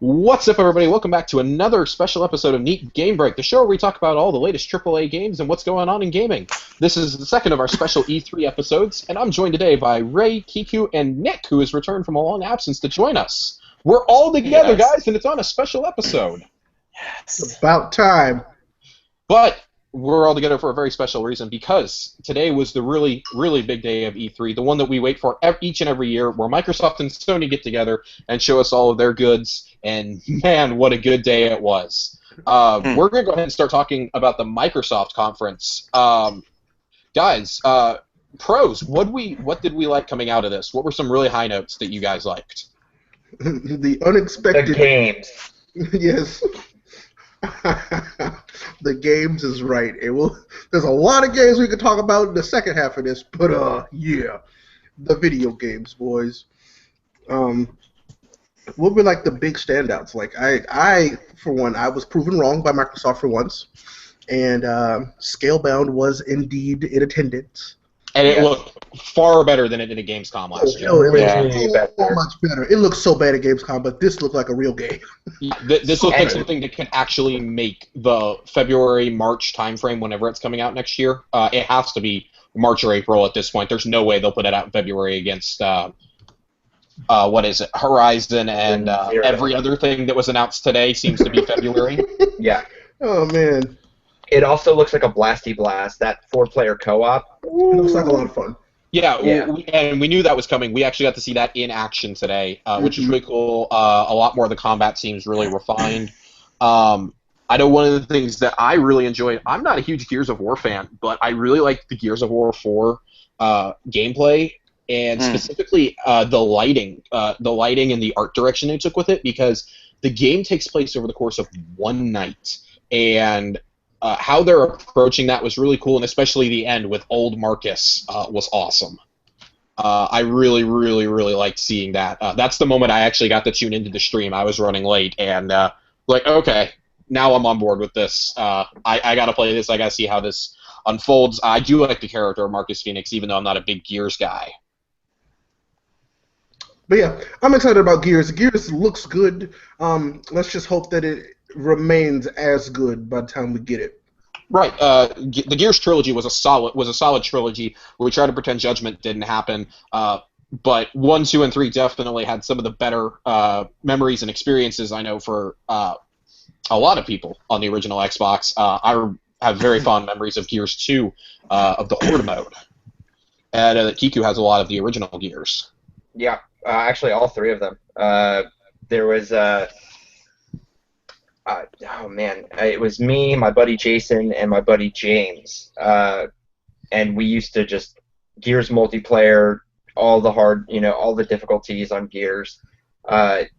What's up, everybody? Welcome back to another special episode of Neek Game Break, the show where we talk about all the latest AAA games and what's going on in gaming. This is the second of our special E3 episodes, and I'm joined today by Ray, Kiku, and Nick, who has returned from a long absence to join us. We're all together, guys, and it's on a special episode. It's about time. But we're all together for a very special reason, because today was the really, really big day of E3, the one that we wait for each and every year, where Microsoft and Sony get together and show us all of their goods, and man, what a good day it was. We're going to go ahead and start talking about the Microsoft conference. Guys, pros, what did we like coming out of this? What were some really high notes that you guys liked? The unexpected... The games. Yes. The games is right. There's a lot of games we could talk about in the second half of this, but yeah, the video games, boys. What were like the big standouts? Like I for one, I was proven wrong by Microsoft for once, and Scalebound was indeed in attendance. And it looked far better than it did at Gamescom last year. No, it looked so much better. It looked so bad at Gamescom, but this looked like a real game. This looks like something that can actually make the February-March timeframe whenever it's coming out next year. It has to be March or April at this point. There's no way they'll put it out in February against, what is it, Horizon and every other thing that was announced today seems to be February. Yeah. Oh, man. It also looks like a blasty blast, that 4-player co-op. It looks like a lot of fun. Yeah. And we knew that was coming. We actually got to see that in action today, which is really cool. A lot more of the combat seems really refined. I know one of the things that I really enjoyed, I'm not a huge Gears of War fan, but I really liked the Gears of War 4 gameplay, and specifically the lighting and the art direction they took with it, because the game takes place over the course of one night, and how they're approaching that was really cool, and especially the end with old Marcus was awesome. I really, really, really liked seeing that. That's the moment I actually got to tune into the stream. I was running late, and okay, now I'm on board with this. I got to play this. I got to see how this unfolds. I do like the character of Marcus Phoenix, even though I'm not a big Gears guy. But yeah, I'm excited about Gears. Gears looks good. Let's just hope that it remains as good by the time we get it. Right. The Gears trilogy was a solid trilogy. We tried to pretend Judgment didn't happen, but 1, 2, and 3 definitely had some of the better memories and experiences, I know, for a lot of people on the original Xbox. I have very fond memories of Gears 2, of the Horde mode, and Kiku has a lot of the original Gears. Yeah, actually all 3 of them. There was... oh man, it was me, my buddy Jason, and my buddy James, and we used to just Gears multiplayer, all the difficulties on Gears.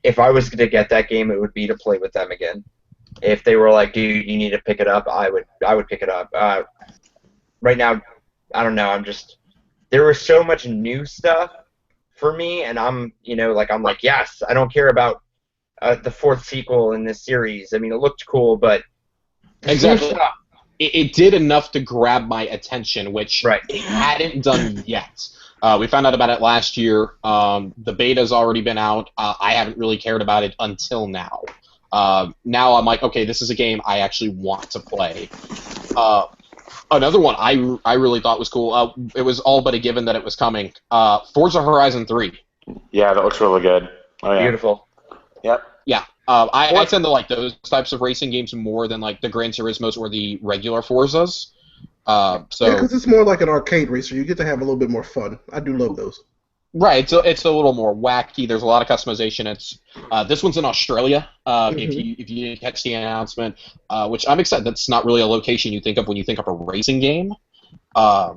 If I was to get that game, it would be to play with them again. If they were like, "Dude, you need to pick it up," I would pick it up. Right now, I don't know. There was so much new stuff for me, and I'm like, yes, I don't care about the 4th sequel in this series. I mean, it looked cool, but... Exactly. It did enough to grab my attention, which it hadn't done yet. We found out about it last year. The beta's already been out. I haven't really cared about it until now. Now I'm like, okay, this is a game I actually want to play. Another one I really thought was cool, it was all but a given that it was coming, Forza Horizon 3. Yeah, that looks really good. Oh, yeah. Beautiful. Yep. Yeah, I tend to like those types of racing games more than like the Gran Turismos or the regular Forzas. Because it's more like an arcade racer. You get to have a little bit more fun. I do love those. Right, it's a little more wacky. There's a lot of customization. This one's in Australia. If you didn't catch the announcement, which I'm excited. That's not really a location you think of when you think of a racing game. I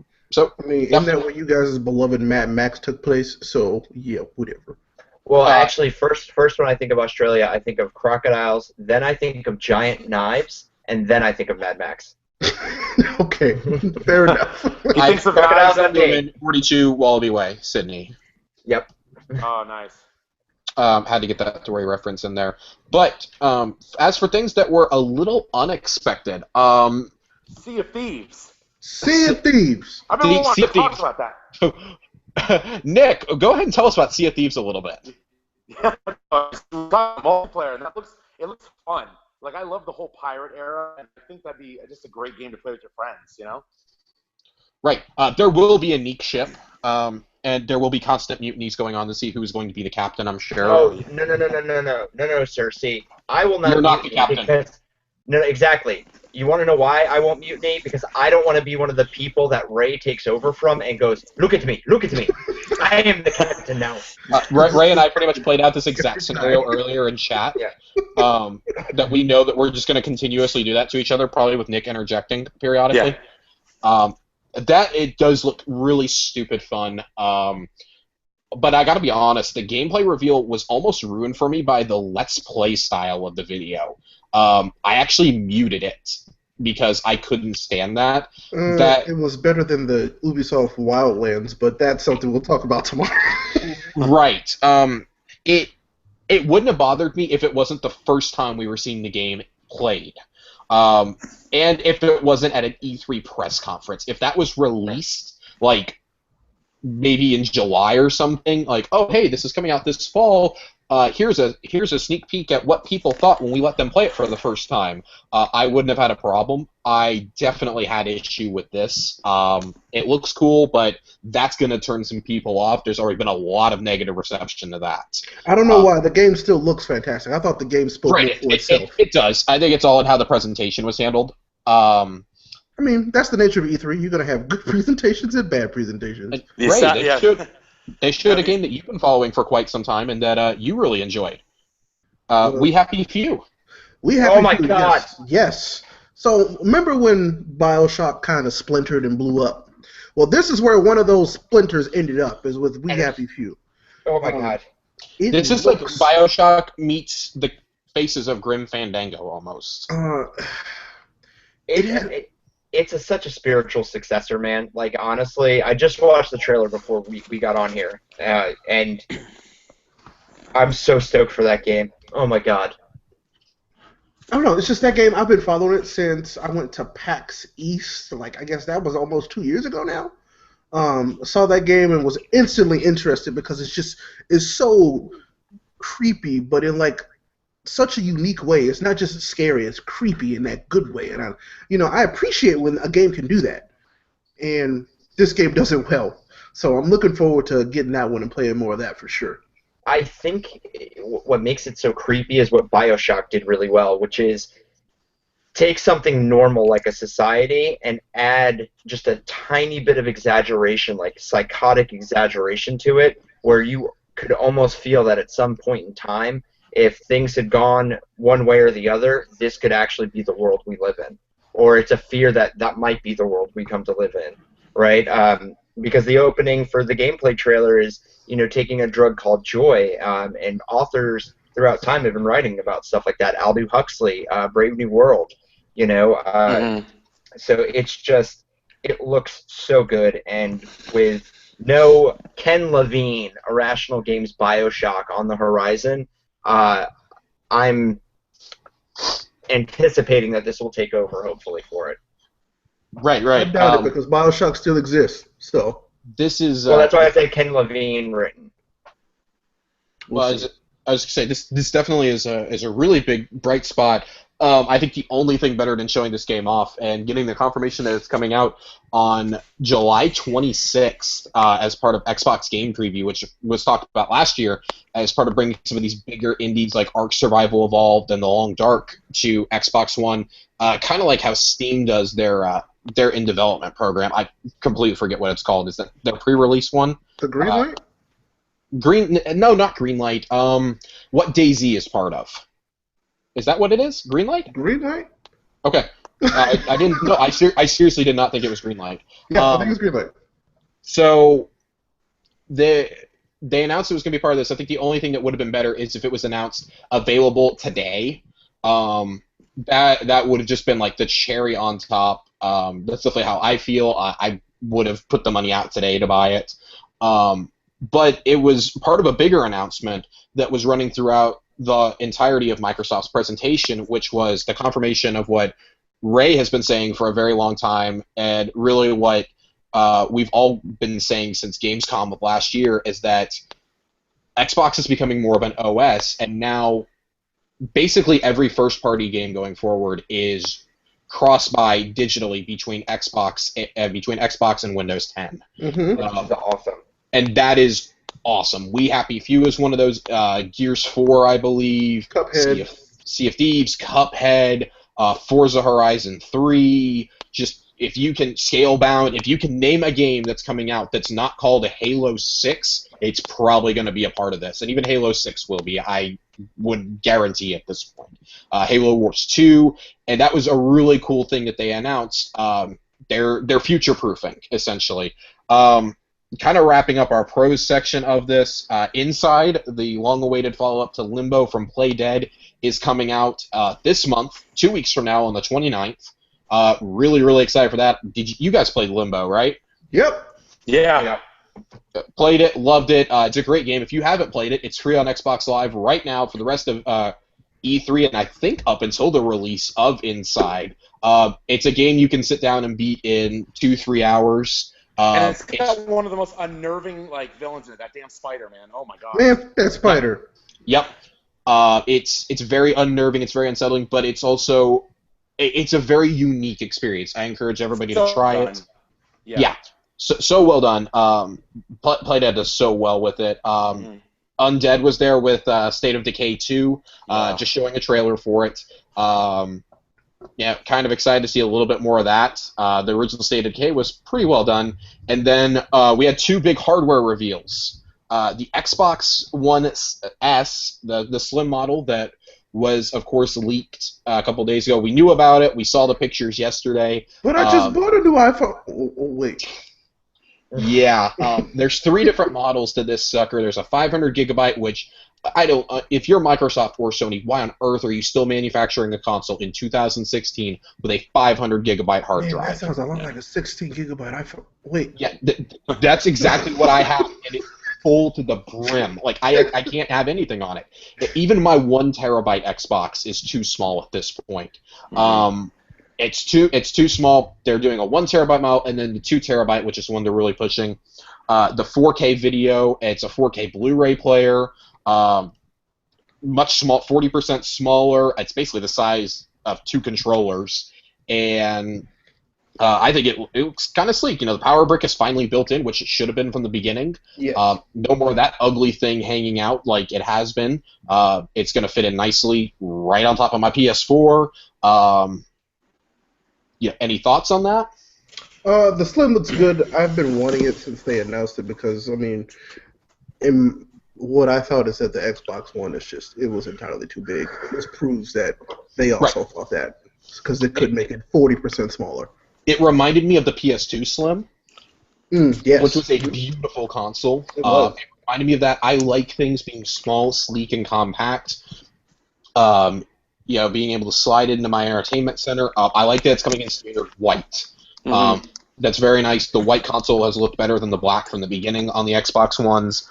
mean, isn't that where you guys' beloved Mad Max took place? So yeah, whatever. Well, actually, first when I think of Australia, I think of crocodiles, then I think of giant knives, and then I think of Mad Max. Okay, fair enough. He thinks of crocodiles on game. 42 Wallaby Way, Sydney. Yep. Oh, nice. Had to get that story reference in there. But as for things that were a little unexpected, Sea of Thieves. Sea of Thieves. I've been wanting to talk about that. Nick, go ahead and tell us about Sea of Thieves a little bit. Yeah, we're talking multiplayer, and it looks fun. Like I love the whole pirate era, and I think that'd be just a great game to play with your friends. You know? Right. There will be a Neek ship, and there will be constant mutinies going on to see who's going to be the captain, I'm sure. Oh, no, sir. See, I will You're not not the mutiny captain. because no, exactly. You want to know why I won't mutiny? Because I don't want to be one of the people that Ray takes over from and goes, look at me, look at me. I am the captain now. Ray and I pretty much played out this exact scenario earlier in chat. Yeah. That we know that we're just going to continuously do that to each other, probably with Nick interjecting periodically. Yeah. That it does look really stupid fun. But I gotta be honest, the gameplay reveal was almost ruined for me by the Let's Play style of the video. I actually muted it because I couldn't stand that. It was better than the Ubisoft Wildlands, but that's something we'll talk about tomorrow. Right. It wouldn't have bothered me if it wasn't the first time we were seeing the game played. And if it wasn't at an E3 press conference. If that was released, like, maybe in July or something, like, oh, hey, this is coming out this fall, here's a sneak peek at what people thought when we let them play it for the first time, I wouldn't have had a problem. I definitely had issue with this. It looks cool, but that's going to turn some people off. There's already been a lot of negative reception to that. I don't know why. The game still looks fantastic. I thought the game spoke more for itself. It does. I think it's all in how the presentation was handled. I mean, that's the nature of E3. You're going to have good presentations and bad presentations. They showed a game that you've been following for quite some time and that you really enjoyed. We Happy Few. We Happy Oh my Few, God. Yes. So, remember when BioShock kind of splintered and blew up? Well, this is where one of those splinters ended up, is with We Happy Few. Oh my God. This is like BioShock meets the faces of Grim Fandango, almost. It's such a spiritual successor, man. Like, honestly, I just watched the trailer before we got on here, and I'm so stoked for that game. Oh my God. I don't know. It's just that game. I've been following it since I went to PAX East. Like, I guess that was almost 2 years ago now. Saw that game and was instantly interested because it's so creepy, but in like such a unique way. It's not just scary; it's creepy in that good way. And I appreciate when a game can do that. And this game does it well. So I'm looking forward to getting that one and playing more of that for sure. I think what makes it so creepy is what BioShock did really well, which is take something normal like a society and add just a tiny bit of exaggeration, like psychotic exaggeration to it, where you could almost feel that at some point in time, if things had gone one way or the other, this could actually be the world we live in. Or it's a fear that that might be the world we come to live in, right? Because the opening for the gameplay trailer is, taking a drug called joy, and authors throughout time have been writing about stuff like that. Aldous Huxley, Brave New World, So it looks so good, and with no Ken Levine, Irrational Games BioShock on the horizon, I'm anticipating that this will take over, hopefully, for it. Right. I doubt it because BioShock still exists. So this is. Well, that's why I say Ken Levine written. Well, I was going to say this definitely is a really big bright spot. I think the only thing better than showing this game off and getting the confirmation that it's coming out on July 26th as part of Xbox Game Preview, which was talked about last year, as part of bringing some of these bigger indies like Ark Survival Evolved and The Long Dark to Xbox One, kind of like how Steam does their in development program. I completely forget what it's called. Is that their pre-release one? The Greenlight? No, not Greenlight. What DayZ is part of. Is that what it is? Greenlight? Greenlight? Okay. I didn't know. I seriously did not think it was Greenlight. Yeah, I think it's Greenlight. So they announced it was going to be part of this. I think the only thing that would have been better is if it was announced available today. That would have just been like the cherry on top. That's definitely how I feel. I would have put the money out today to buy it. But it was part of a bigger announcement that was running throughout the entirety of Microsoft's presentation, which was the confirmation of what Ray has been saying for a very long time, and really what we've all been saying since Gamescom of last year, is that Xbox is becoming more of an OS, and now basically every first-party game going forward is cross-buy digitally between Xbox and Windows 10. Mm-hmm. Which is awesome. And that is awesome. We Happy Few is one of those. Gears 4, I believe. Cuphead. Sea of Thieves, Cuphead, Forza Horizon 3. Just if you can Scalebound, if you can name a game that's coming out that's not called a Halo 6, it's probably going to be a part of this. And even Halo 6 will be, I would guarantee at this point. Halo Wars 2, and that was a really cool thing that they announced. They're future-proofing, essentially. Kind of wrapping up our pros section of this, Inside, the long-awaited follow-up to Limbo from Play Dead, is coming out this month, 2 weeks from now on the 29th. Really, really excited for that. You guys played Limbo, right? Yep. Yeah. Played it, loved it. It's a great game. If you haven't played it, it's free on Xbox Live right now for the rest of E3, and I think up until the release of Inside. It's a game you can sit down and beat in 2-3 hours. And it's got one of the most unnerving villains in it, that damn spider, man. Oh my god. Man, that spider. Yep. It's very unnerving, it's very unsettling, but it's also it's a very unique experience. I encourage everybody to try it. Yeah. So well done. Playdead does so well with it. Undead was there with State of Decay 2, just showing a trailer for it. Yeah, kind of excited to see a little bit more of that. The original State of Decay was pretty well done. And then we had 2 big hardware reveals. The Xbox One S, the slim model that was, of course, leaked a couple days ago. We knew about it. We saw the pictures yesterday. But I just bought a new iPhone. Wait. Yeah, there's 3 different models to this sucker. There's a 500 gigabyte, which I don't. If you're Microsoft or Sony, why on earth are you still manufacturing a console in 2016 with a 500 gigabyte hard drive? That sounds a lot like a 16 gigabyte iPhone. Wait. Yeah, that's exactly what I have, and it's full to the brim. Like I can't have anything on it. Even my 1 terabyte Xbox is too small at this point. It's too small. They're doing a 1 terabyte model, and then the 2 terabyte, which is one they're really pushing. The 4K video, it's a 4K Blu-ray player. Much small, 40% smaller. It's basically the size of 2 controllers, and I think it looks kind of sleek. You know, the power brick is finally built in, which it should have been from the beginning. Yes. No more of that ugly thing hanging out like it has been. It's going to fit in nicely right on top of my PS4. Yeah, any thoughts on that? The Slim looks good. I've been wanting it since they announced it because, I mean, what I thought is that the Xbox One it was entirely too big. This proves that they also thought that because they could make it 40% smaller. It reminded me of the PS2 Slim, yes. which was a beautiful console. It was. It reminded me of that. I like things being small, sleek, and compact. Being able to slide into my entertainment center. I like that it's coming in standard white. That's very nice. The white console has looked better than the black from the beginning on the Xbox Ones.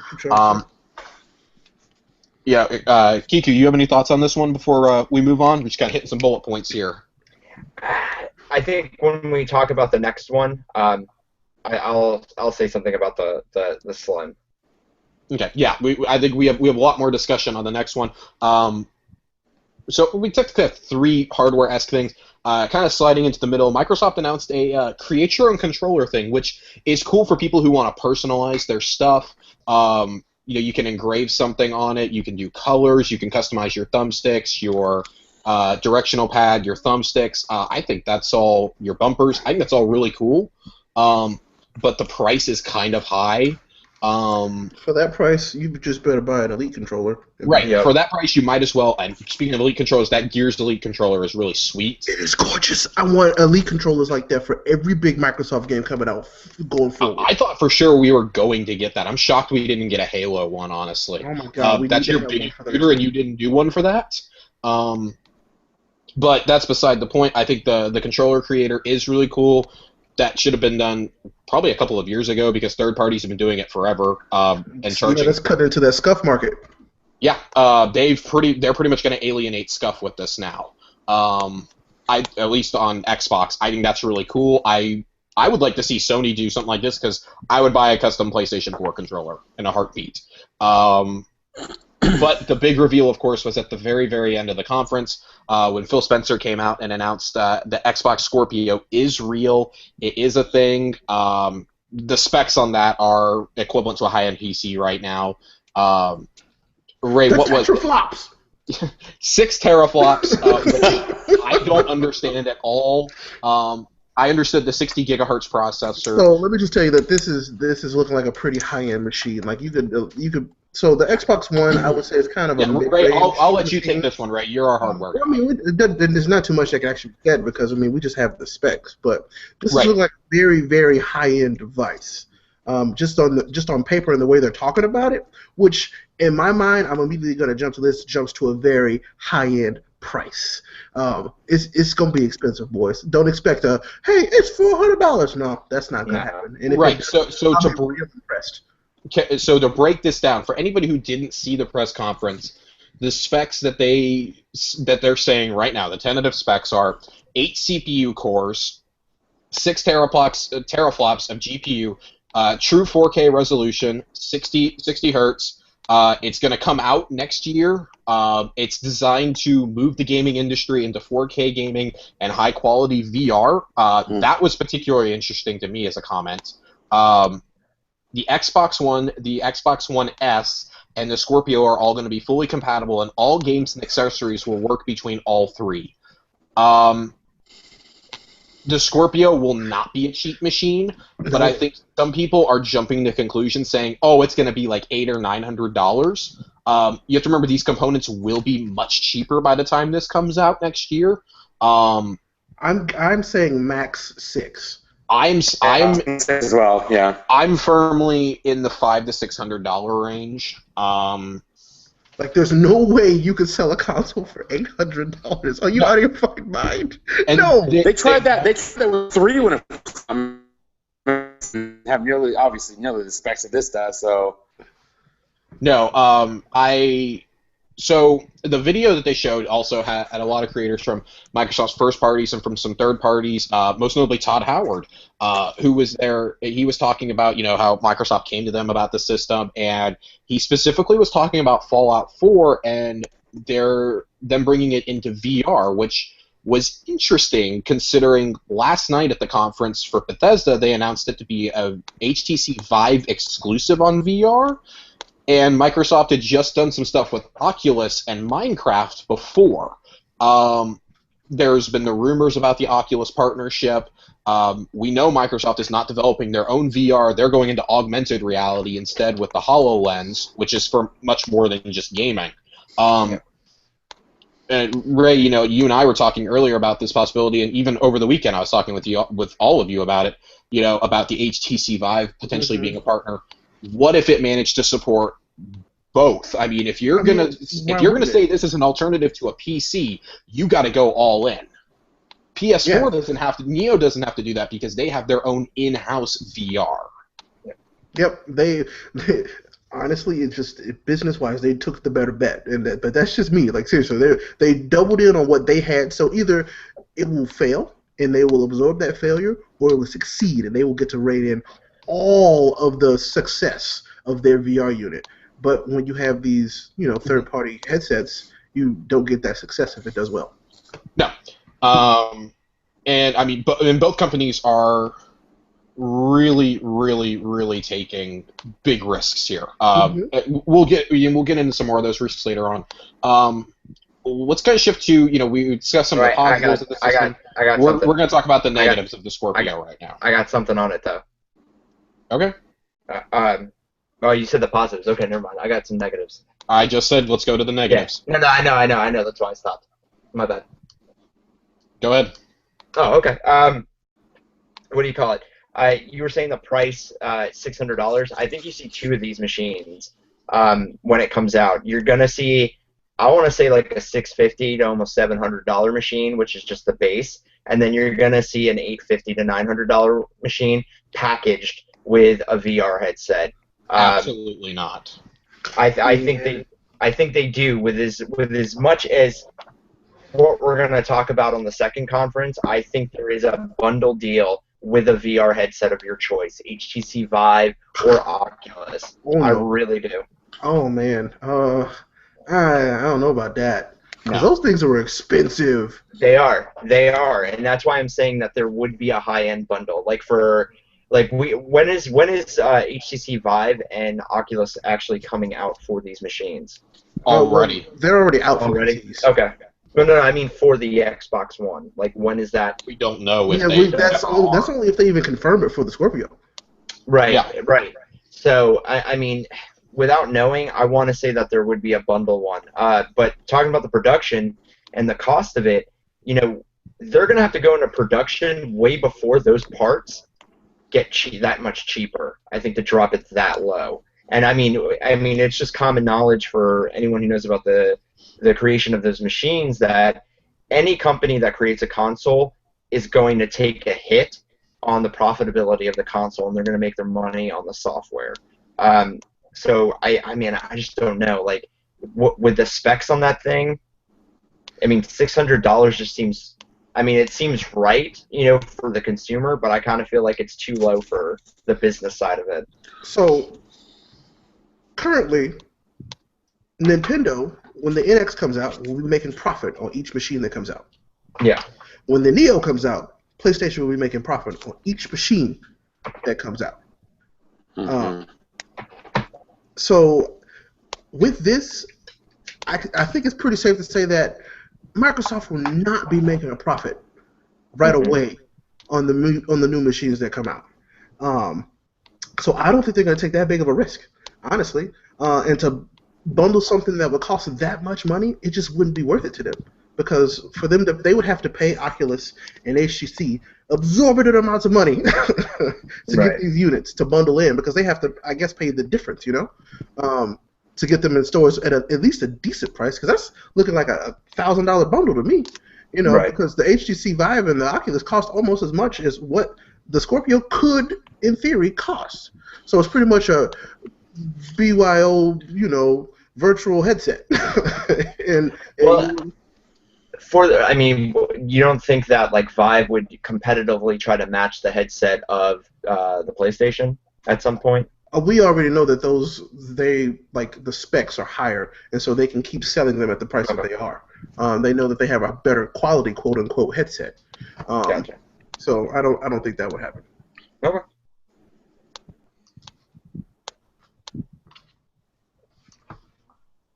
Kiku, you have any thoughts on this one before we move on? We're just kind of hitting some bullet points here. I think when we talk about the next one, I'll say something about the Slim. Okay, yeah, I think we have a lot more discussion on the next one. So we took 3 hardware-esque things, kind of sliding into the middle. Microsoft announced a create your own controller thing, which is cool for people who want to personalize their stuff. You can engrave something on it. You can do colors. You can customize your thumbsticks, your directional pad, your thumbsticks. I think that's all your bumpers. I think that's all really cool. But the price is kind of high. For that price, you just better buy an Elite controller. Right. Yep. For that price, you might as well. And speaking of Elite controllers, that Gears Elite controller is really sweet. It is gorgeous. I want Elite controllers like that for every big Microsoft game coming out going forward. I thought for sure we were going to get that. I'm shocked we didn't get a Halo one, honestly. Oh my god! That's your big computer, and you didn't do one for that. But that's beside the point. I think the controller creator is really cool. That should have been done probably a couple of years ago because third parties have been doing it forever and charging. Yeah, let's cut into that scuff market. Yeah, they're pretty much going to alienate scuff with this now. At least on Xbox, I think that's really cool. I would like to see Sony do something like this because I would buy a custom PlayStation 4 controller in a heartbeat. But the big reveal, of course, was at the very, very end of the conference when Phil Spencer came out and announced the Xbox Scorpio is real. It is a thing. The specs on that are equivalent to a high-end PC right now. Ray, The what was tetraflops. 6 teraflops, which I don't understand at all. I understood the 60 gigahertz processor. So let me just tell you that this is looking like a pretty high end machine. Like you could. So the Xbox One, I would say, is kind of a Ray, mid-range. I'll let you machine. take this one, Ray. You're our hardware guy. I mean, there's not too much that can actually get because I mean we just have the specs, but this is looking like a very very high end device. Just on paper and the way they're talking about it, which in my mind I'm immediately going to jump to this. Jumps to a very high end price. It's going to be expensive, boys. Don't expect a hey, it's $400. No, that's not going to happen. And right. So I'm really impressed. So to break this down, for anybody who didn't see the press conference, the specs that they're saying right now, the tentative specs are 8 CPU cores, 6 teraflops of GPU, true 4K resolution, 60 hertz. It's going to come out next year. It's designed to move the gaming industry into 4K gaming and high quality VR. That was particularly interesting to me as a comment. The Xbox One, the Xbox One S, and the Scorpio are all going to be fully compatible, and all games and accessories will work between all three. The Scorpio will not be a cheap machine, but I think some people are jumping to conclusions saying, "Oh, it's going to be like $800 or $900." You have to remember these components will be much cheaper by the time this comes out next year. I'm saying max 6. I'm as well. Yeah. I'm firmly in the $500 to $600 range. Like, there's no way you could sell a console for $800. Are you out of your fucking mind? And no. They tried that. They tried that with 3 when it have nearly the specs that this does. So. No. So the video that they showed also had a lot of creators from Microsoft's first parties and from some third parties, most notably Todd Howard, who was there. He was talking about how Microsoft came to them about the system, and he specifically was talking about Fallout 4 and them bringing it into VR, which was interesting considering last night at the conference for Bethesda they announced it to be a HTC Vive exclusive on VR. And Microsoft had just done some stuff with Oculus and Minecraft before. There's been the rumors about the Oculus partnership. We know Microsoft is not developing their own VR. They're going into augmented reality instead with the HoloLens, which is for much more than just gaming. And Ray, you and I were talking earlier about this possibility, and even over the weekend I was talking with all of you about it, about the HTC Vive potentially being a partner. What if it managed to support both? I mean, if you're gonna say this is an alternative to a PC, you got to go all in. PS4 doesn't have to. Neo doesn't have to do that because they have their own in-house VR. Yep, they honestly, it's just business-wise, they took the better bet, but that's just me. Like seriously, they doubled in on what they had. So either it will fail and they will absorb that failure, or it will succeed and they will get to rein in all of the success of their VR unit. But when you have these, third-party headsets, you don't get that success if it does well. No. And I mean, both companies are really, really, really taking big risks here. We'll get into some more of those risks later on. Let's kind of shift to, we discussed some of the positives of the system. We're going to talk about the negatives of the Scorpio right now. I got something on it, though. Okay. Oh, you said the positives. Okay, never mind. I got some negatives. I just said let's go to the negatives. Yeah. No, I know. That's why I stopped. My bad. Go ahead. Oh, okay. What do you call it? You were saying the price, $600. I think you see 2 of these machines when it comes out. You're gonna see, I want to say like a $650 to almost $700 machine, which is just the base, and then you're gonna see an $850 to $900 machine packaged with a VR headset. Absolutely not. I think they do with as much as what we're going to talk about on the second conference. I think there is a bundle deal with a VR headset of your choice, HTC Vive or Oculus. I really do. Oh man, I don't know about that because No. those things were expensive. They are, and that's why I'm saying that there would be a high-end bundle. When is HTC Vive and Oculus actually coming out for these machines? Well, Already. they're already out for Already? PCs. Okay. No, I mean for the Xbox One. Like when is that? We don't know if Yeah, they that's only if they even confirm it for the Scorpio. Right, Yeah. right. So I mean, without knowing, I want to say that there would be a bundle one. But talking about the production and the cost of it, they're gonna have to go into production way before those parts get that much cheaper. I think to drop it that low. And I mean, it's just common knowledge for anyone who knows about the creation of those machines that any company that creates a console is going to take a hit on the profitability of the console, and they're going to make their money on the software. So I mean, I just don't know. Like, with the specs on that thing, I mean, $600 just seems. I mean, it seems right, for the consumer, but I kind of feel like it's too low for the business side of it. So currently, Nintendo, when the NX comes out, will be making profit on each machine that comes out. Yeah. When the Neo comes out, PlayStation will be making profit on each machine that comes out. Mhm. So with this, I think it's pretty safe to say that Microsoft will not be making a profit right Mhm. away on the new machines that come out. So I don't think they're going to take that big of a risk, honestly. And to bundle something that would cost that much money, it just wouldn't be worth it to them. Because for them, they would have to pay Oculus and HTC absorbent amounts of money to Right. get these units to bundle in, because they have to, I guess, pay the difference, to get them in stores at least a decent price. Because that's looking like a $1,000 bundle to me, Right. because the HTC Vive and the Oculus cost almost as much as what the Scorpio could, in theory, cost. So it's pretty much a BYO, virtual headset. and Well, I mean, you don't think that like Vive would competitively try to match the headset of the PlayStation at some point? we already know that the specs are higher, and so they can keep selling them at the price that Okay. they are. They know that they have a better quality, quote unquote, headset. Gotcha. So I don't think that would happen. Okay.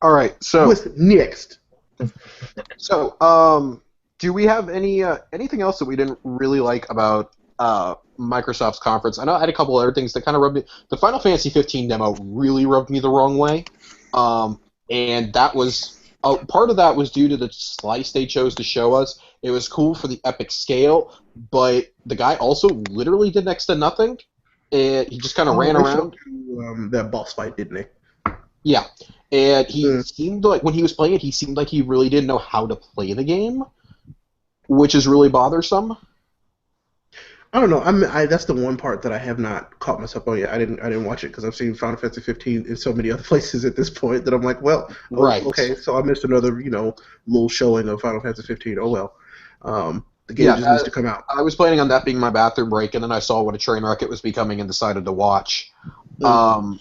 All right. So What's next? do we have anything else that we didn't really like about Microsoft's conference? I know I had a couple other things that kind of rubbed me. The Final Fantasy 15 demo really rubbed me the wrong way, and that was part of that was due to the slice they chose to show us. It was cool for the epic scale, but the guy also literally did next to nothing. He just kind of ran They around. showed you, that boss fight, didn't they? Yeah, and he Mm. seemed like when he was playing it, he seemed like he really didn't know how to play the game, which is really bothersome. I don't know. That's the one part that I have not caught myself on yet. I didn't watch it because I've seen Final Fantasy 15 in so many other places at this point that I'm like, well, Right. okay, so I missed another, little showing of Final Fantasy 15. Oh well. The game just needs to come out. I was planning on that being my bathroom break, and then I saw what a train wreck it was becoming and decided to watch. That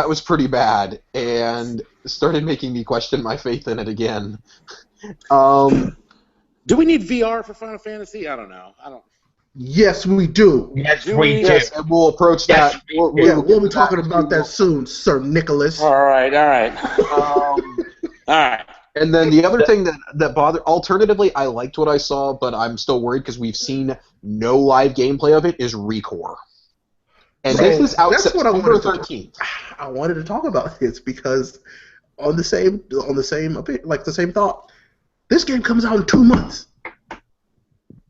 was pretty bad, and started making me question my faith in it again. Do we need VR for Final Fantasy? I don't know. Yes, we do. Yes, Do we we? do. Yes, and we'll approach Yes, that. we We'll, do. Yeah, we'll we'll get be to talking about that soon, Sir Nicholas. All right. All right. And then the other thing that bothered, alternatively, I liked what I saw, but I'm still worried because we've seen no live gameplay of it, is Recore. And So this is out that's what I September wanted to 13th. I wanted to talk about this because on the same thought, this game comes out in 2 months,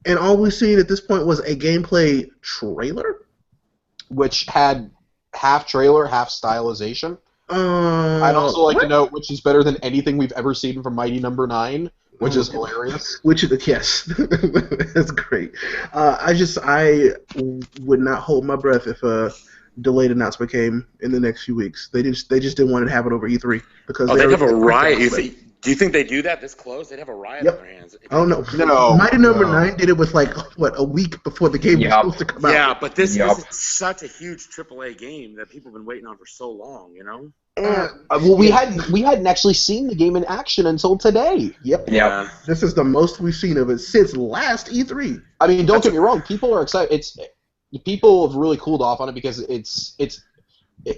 and all we've seen at this point was a gameplay trailer. Which had half trailer, half stylization. I'd also like to note which is better than anything we've ever seen from Mighty Number 9, which is hilarious. Which is yes, that's great. I would not hold my breath if a delayed announcement came in the next few weeks. They just didn't want it to happen over E3 because Oh, they they'd have a already had riot. breakdowns, Do you think they do that this close? They'd have a riot Yep. on their hands. Oh no! No. Mighty Number 9 did it with like a week before the game was Yup. supposed to come out. Yeah, but this Yup. is such a huge AAA game that people have been waiting on for so long, you know? Well, we hadn't actually seen the game in action until today. Yep. Yeah. This is the most we've seen of it since last E3. I mean, don't get me wrong. People are excited. People have really cooled off on it because it's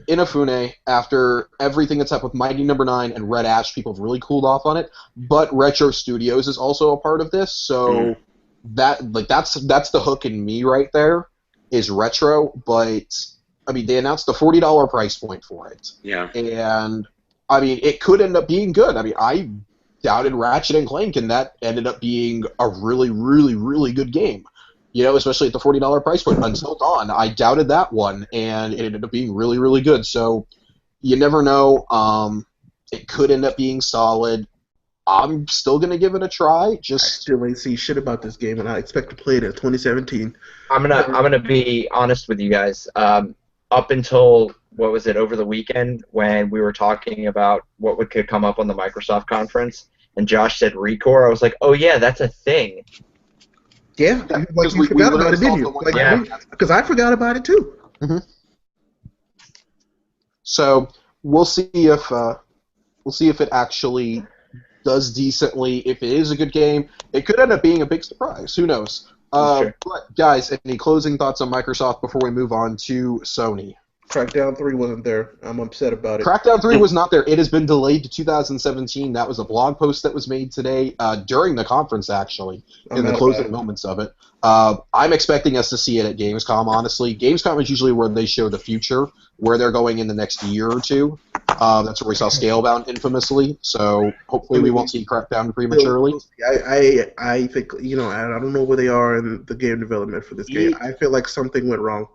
Inafune, after everything that's happened with Mighty Number 9 and Red Ash, people have really cooled off on it. But Retro Studios is also a part of this, so that's the hook in me right there, is Retro. But I mean, they announced the $40 price point for it. Yeah. And I mean, it could end up being good. I mean, I doubted Ratchet and Clank, and that ended up being a really, really, really good game. You know, especially at the $40 price point. Until Dawn, I doubted that one, and it ended up being really, really good. So you never know. It could end up being solid. I'm still gonna give it a try. I Just still ain't see shit about this game, and I expect to play it in 2017. I'm gonna be honest with you guys. Up until what was it over the weekend when we were talking about what could come up on the Microsoft conference, and Josh said Recore, I was like, oh yeah, that's a thing. Yeah, like because you we forgot about literally it, didn't saw you? the one Like, time. because I forgot about it too. so we'll see if it actually does decently. If it is a good game, it could end up being a big surprise. Who knows? Sure. But guys, any closing thoughts on Microsoft before we move on to Sony? Crackdown 3 wasn't there. I'm upset about it. Crackdown 3 was not there. It has been delayed to 2017. That was a blog post that was made today during the conference, actually, I'm in the mad closing about it. moments of it. I'm expecting us to see it at Gamescom, honestly. Gamescom is usually where they show the future, where they're going in the next year or two. That's where we saw Scalebound infamously, so hopefully we won't see Crackdown prematurely. I think, I don't know where they are in the game development for this game. I feel like something went wrong.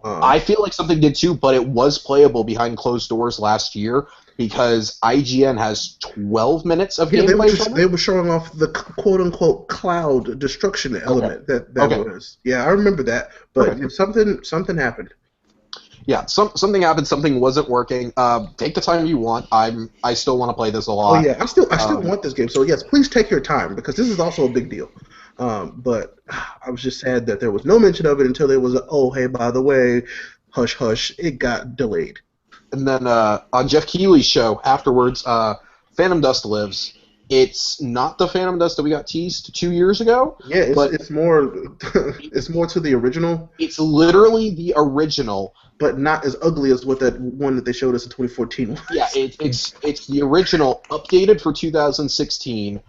I feel like something did too, but it was playable behind closed doors last year because IGN has 12 minutes of gameplay. They were showing off the quote-unquote cloud destruction element that was. Yeah, I remember that, but something happened. Yeah, something happened. Something wasn't working. Take the time you want. I still want to play this a lot. Oh yeah, I still want this game. So yes, please take your time because this is also a big deal. But I was just sad that there was no mention of it until there was hey, by the way, hush hush, it got delayed. And then on Jeff Keighley's show afterwards, Phantom Dust lives. It's not the Phantom Dust that we got teased 2 years ago. Yeah, it's more it's more to the original. It's literally the original, but not as ugly as what that one that they showed us in 2014 was. Yeah, it's the original updated for 2016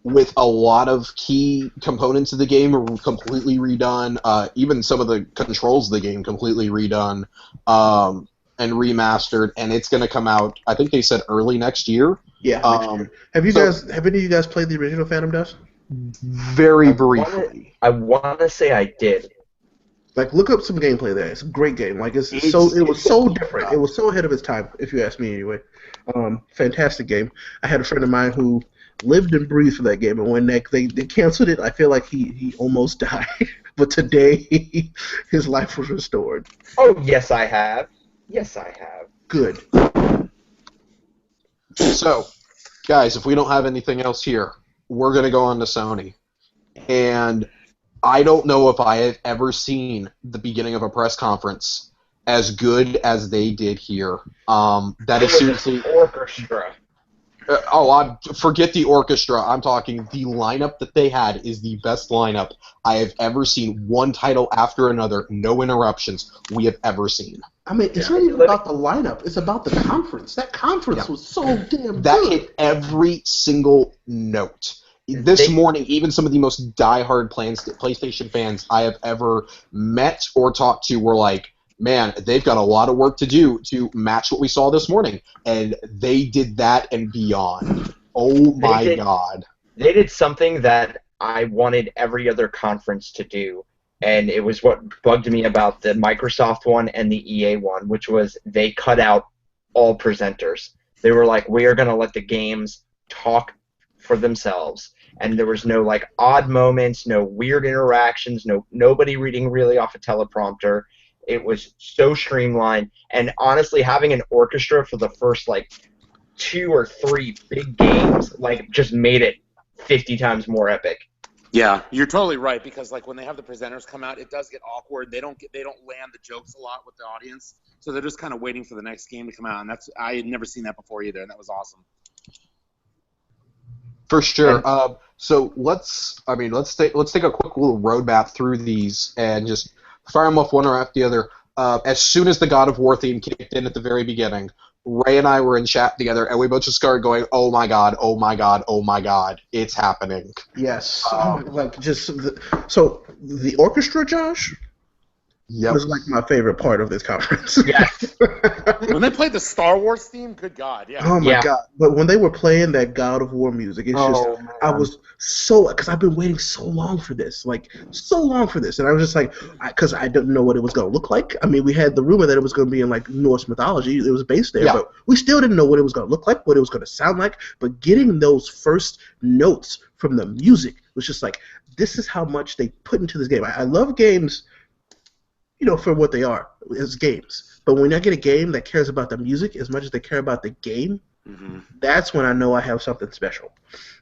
with a lot of key components of the game are completely redone. Even some of the controls of the game completely redone and remastered, and it's going to come out. I think they said early next year. Yeah. Have any of you guys played the original Phantom Dust? Very briefly. I want to say I did. Like, look up some gameplay there. It's a great game. Like, it was so different. It was so ahead of its time, if you ask me anyway. Fantastic game. I had a friend of mine who lived and breathed for that game, and when they canceled it, I feel like he almost died. But today, his life was restored. Oh, yes, I have. Yes, I have. Good. So, guys, if we don't have anything else here, we're going to go on to Sony. And I don't know if I have ever seen the beginning of a press conference as good as they did here. That is seriously orchestra. Forget the orchestra. I'm talking the lineup that they had is the best lineup I have ever seen. One title after another, no interruptions we have ever seen. I mean, it's not even about the lineup. It's about the conference. That conference was so damn good. That hit every single note. This morning, even some of the most diehard PlayStation fans I have ever met or talked to were like, man, they've got a lot of work to do to match what we saw this morning. And they did that and beyond. Oh my God. They did something that I wanted every other conference to do. And it was what bugged me about the Microsoft one and the EA one, which was they cut out all presenters. They were like, we are going to let the games talk for themselves. And there was no like odd moments, no weird interactions, nobody reading really off a teleprompter. It was so streamlined, and honestly, having an orchestra for the first like 2 or 3 big games like just made it 50 times more epic. Yeah, you're totally right, because like when they have the presenters come out, it does get awkward. They don't land the jokes a lot with the audience, so they're just kind of waiting for the next game to come out, and I had never seen that before either, and that was awesome. For sure. So let's take a quick little roadmap through these and just fire them off one after the other. As soon as the God of War theme kicked in at the very beginning, Ray and I were in chat together, and we both just started going, "Oh my god! Oh my god! Oh my god! It's happening!" Yes. So the orchestra, Josh, Yep. was like my favorite part of this conference. Yes. When they played the Star Wars theme, good God, yeah. Oh my Yeah. god! But when they were playing that God of War music, it's just I was so because I've been waiting so long for this, and I was just like, because I didn't know what it was going to look like. I mean, we had the rumor that it was going to be in like Norse mythology; it was based there, but we still didn't know what it was going to look like, what it was going to sound like. But getting those first notes from the music was just like, this is how much they put into this game. I love games, for what they are as games. But when I get a game that cares about the music as much as they care about the game, that's when I know I have something special.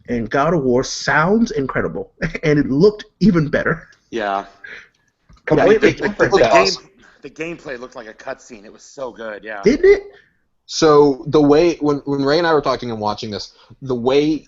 And God of War sounds incredible, and it looked even better. Yeah. Completely different. The gameplay looked like a cutscene. It was so good, yeah. Didn't it? So the way when Ray and I were talking and watching this, the way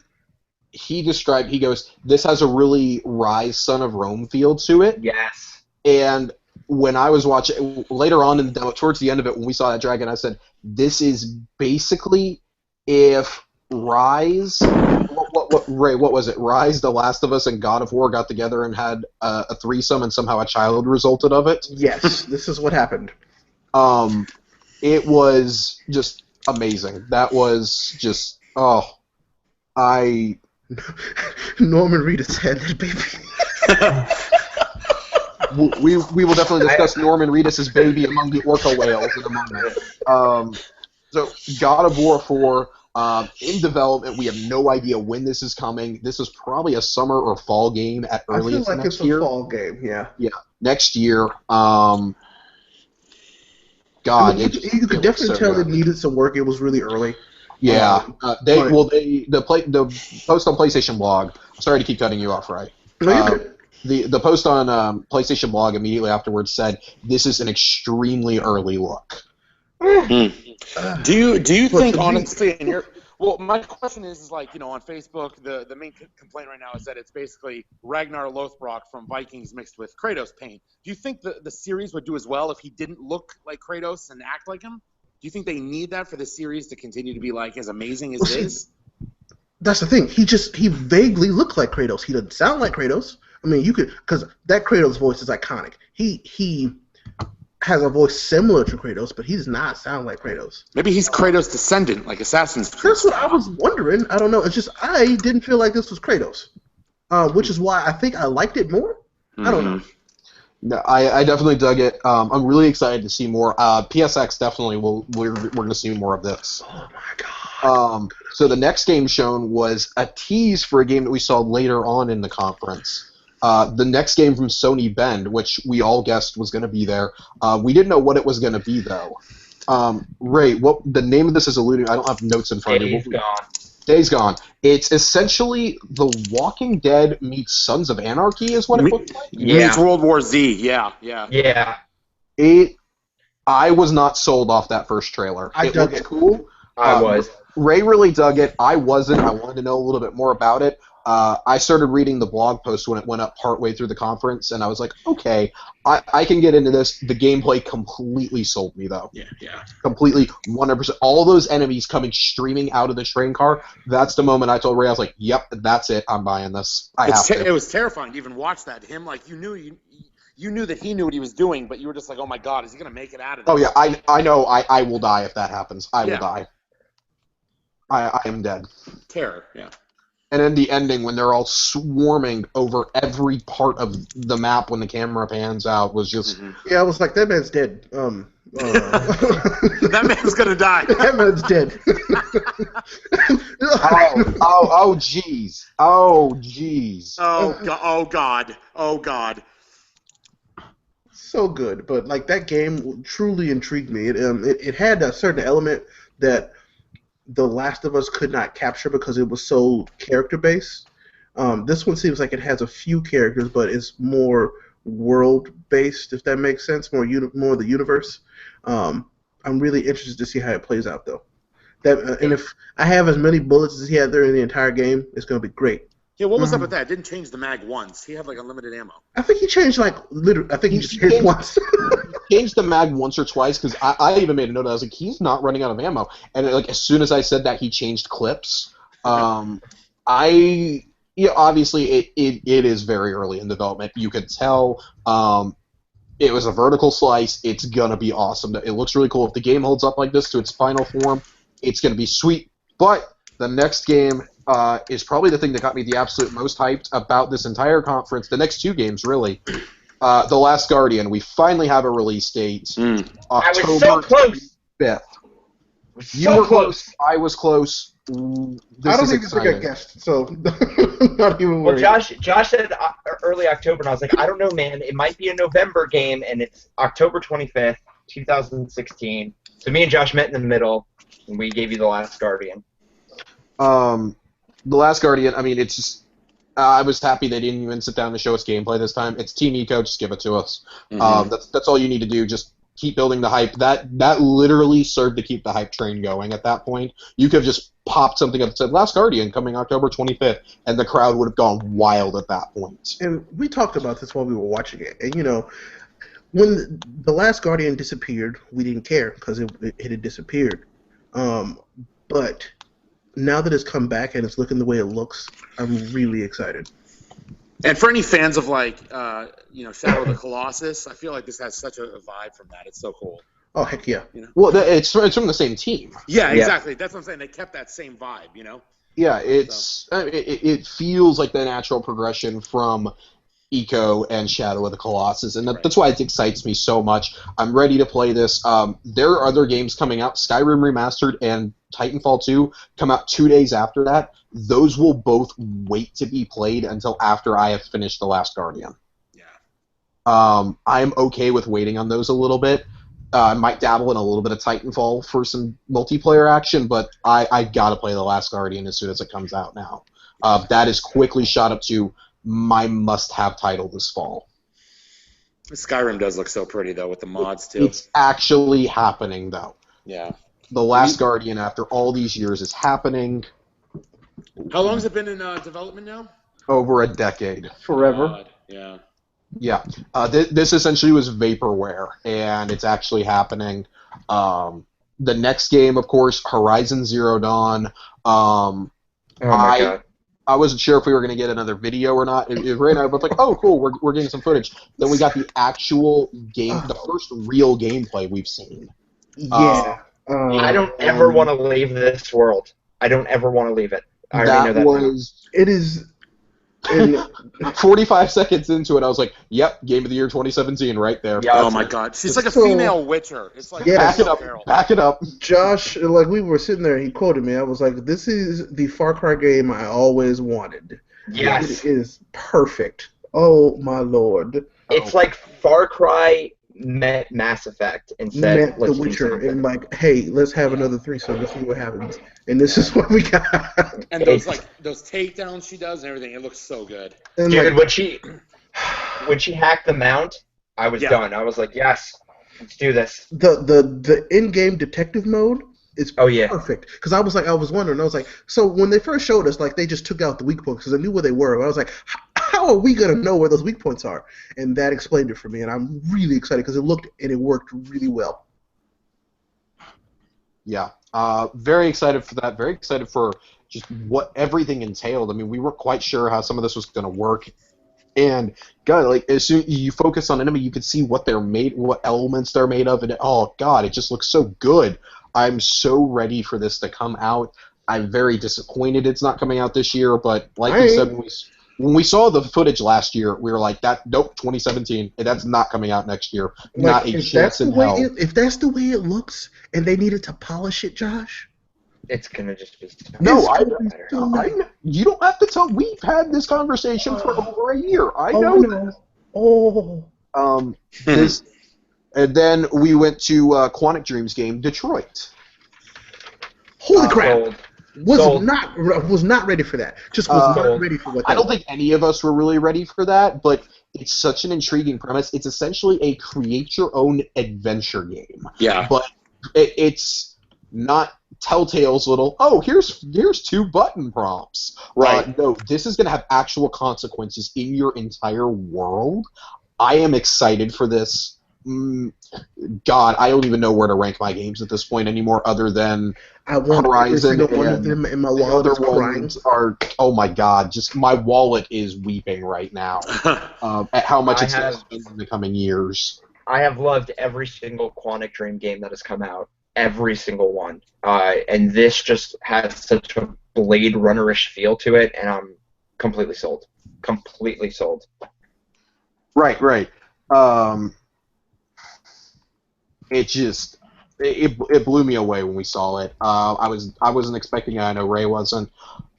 he described, he goes, "This has a really Rise Son of Rome feel to it." Yes. And when I was watching later on in the demo, towards the end of it, when we saw that dragon, I said, "This is basically if Rise, what was it? Rise, The Last of Us, and God of War got together and had a threesome, and somehow a child resulted of it." Yes, this is what happened. It was just amazing. That was just Norman Reedus had that baby. We will definitely discuss Norman Reedus' baby among the orca whales in a moment. So God of War 4 in development. We have no idea when this is coming. This is probably a summer or fall game at earliest. I feel like it's a fall game. Yeah. Yeah, next year. I mean, you could definitely tell it needed some work. It was really early. Yeah, the post on PlayStation blog. Sorry to keep cutting you off, Ray. No, you're good. The post on PlayStation blog immediately afterwards said this is an extremely early look. Do you think honestly, my question is like, on Facebook, the main complaint right now is that it's basically Ragnar Lothbrok from Vikings mixed with Kratos paint. Do you think the series would do as well if he didn't look like Kratos and act like him? Do you think they need that for the series to continue to be like as amazing as it is? That's the thing. He vaguely looked like Kratos. He doesn't sound like Kratos. I mean, because that Kratos voice is iconic. He has a voice similar to Kratos, but he does not sound like Kratos. Maybe he's Kratos' descendant, like Assassin's Creed. That's what I was wondering. I don't know. It's just I didn't feel like this was Kratos, which is why I think I liked it more. I don't know. No, I definitely dug it. I'm really excited to see more. PSX definitely we're going to see more of this. Oh my god. So the next game shown was a tease for a game that we saw later on in the conference. The next game from Sony, Bend, which we all guessed was going to be there. We didn't know what it was going to be, though. Ray, what the name of this is alluding? I don't have notes in front of me. Days Gone. It's essentially The Walking Dead meets Sons of Anarchy, is what it looks like. Yeah. Meets World War Z. Yeah. I was not sold off that first trailer. It looked cool. I was. Ray really dug it. I wasn't. I wanted to know a little bit more about it. I started reading the blog post when it went up partway through the conference, and I was like, okay, I can get into this. The gameplay completely sold me, though. Yeah. Completely, 100%. All those enemies coming streaming out of the train car, that's the moment I told Ray, I was like, yep, that's it. I'm buying this. It was terrifying to even watch that. Him, like, you knew that he knew what he was doing, but you were just like, oh, my God, is he going to make it out of this? Oh, yeah, I know I will die if that happens. I will die. I am dead. Terror, yeah. And then the ending, when they're all swarming over every part of the map when the camera pans out, was just... Yeah, I was like, that man's dead. That man's going to die. That man's dead. Oh, jeez. Oh, jeez. Oh, God. So good, but like that game truly intrigued me. It had a certain element that The Last of Us could not capture because it was so character based. This one seems like it has a few characters, but it's more world based, if that makes sense. More the universe. I'm really interested to see how it plays out, though. And if I have as many bullets as he had there in the entire game, it's going to be great. Yeah, what was up with that? It didn't change the mag once. He had like unlimited ammo. I think he changed I think he just changed once. Changed the mag once or twice because I even made a note. I was like, he's not running out of ammo. And like as soon as I said that, he changed clips. Obviously it is very early in development. You could tell. It was a vertical slice. It's gonna be awesome. It looks really cool. If the game holds up like this to its final form, it's gonna be sweet. But the next game is probably the thing that got me the absolute most hyped about this entire conference. The next two games, really. The Last Guardian. We finally have a release date. I was so close. 5th. You were close. I was close. I don't even think I guessed, so not even worried. Well, Josh said early October, and I was like, I don't know, man. It might be a November game, and it's October 25th, 2016. So me and Josh met in the middle, and we gave you The Last Guardian. The Last Guardian, I mean, it's just... I was happy they didn't even sit down to show us gameplay this time. It's Team Eco, just give it to us. That's all you need to do. Just keep building the hype. That literally served to keep the hype train going at that point. You could have just popped something up that said Last Guardian coming October 25th, and the crowd would have gone wild at that point. And we talked about this while we were watching it. And, when The Last Guardian disappeared, we didn't care because it had disappeared. But now that it's come back and it's looking the way it looks, I'm really excited. And for any fans of Shadow of the Colossus, I feel like this has such a vibe from that. It's so cool. Oh heck yeah! Well, it's from the same team. Yeah, exactly. That's what I'm saying. They kept that same vibe, Yeah, it feels like the natural progression from Eco and Shadow of the Colossus, and that's why it excites me so much. I'm ready to play this. There are other games coming out. Skyrim Remastered and Titanfall 2 come out 2 days after that. Those will both wait to be played until after I have finished The Last Guardian. Yeah. I'm okay with waiting on those a little bit. I might dabble in a little bit of Titanfall for some multiplayer action, but I gotta play The Last Guardian as soon as it comes out now. That is quickly shot up to my must-have title this fall. Skyrim does look so pretty, though, with the mods, too. It's actually happening, though. Yeah. The Last Guardian, after all these years, is happening. How long has it been in development now? Over a decade. Forever. God. Yeah. Yeah. This essentially was vaporware, and it's actually happening. The next game, of course, Horizon Zero Dawn. Oh my God. I wasn't sure if we were going to get another video or not. Ray and I were both like, oh, cool, we're getting some footage. Then we got the actual game, the first real gameplay we've seen. Yeah. I don't ever want to leave this world. I don't ever want to leave it. I already know that. It is... 45 seconds into it, I was like, yep, Game of the Year 2017 right there. Yeah, oh my God. She's like a female Witcher. It's like back it up. Josh, like we were sitting there, he quoted me. I was like, this is the Far Cry game I always wanted. Yes. It is perfect. Oh my Lord. It's like Far Cry met Mass Effect instead. Met The Witcher and like, hey, let's have another threesome. Let's see what happens. And this is what we got. And those takedowns she does and everything, it looks so good. And dude, when she hacked the mount, I was done. I was like, yes, let's do this. The in-game detective mode is perfect. Because I was wondering, I was like, so when they first showed us, like they just took out the weak points because I knew where they were. But I was like, how are we gonna know where those weak points are? And that explained it for me, and I'm really excited because it looked and it worked really well. Yeah, very excited for that. Very excited for just what everything entailed. I mean, we weren't quite sure how some of this was going to work, and God, like as soon as you focus on enemy, you can see what they're made, what elements they're made of, and oh God, it just looks so good. I'm so ready for this to come out. I'm very disappointed it's not coming out this year, but like you said, when we saw the footage last year, we were like, nope, 2017, that's not coming out next year. Like, not a chance in hell. If that's the way it looks, and they needed to polish it, Josh, it's gonna just be. No, you don't have to tell. We've had this conversation for over a year. I know this. Oh. And then we went to Quantic Dream's game, Detroit. Holy crap! Sold. Was Sold. not ready for that. Just was not ready for what that I don't was. think any of us were really ready for that, but it's such an intriguing premise. It's essentially a create-your-own adventure game. Yeah. But it's not Telltale's little, here's 2 button prompts. Right. No, this is going to have actual consequences in your entire world. I am excited for this. God, I don't even know where to rank my games at this point anymore, other than I want every Horizon single one of and them in my the wallet other is crying. ones are. Oh my God! Just my wallet is weeping right now at how much it's going to spend in the coming years. I have loved every single Quantic Dream game that has come out, every single one, and this just has such a Blade Runner-ish feel to it, and I'm completely sold. Completely sold. Right. It blew me away when we saw it. I wasn't expecting it. I know Ray wasn't.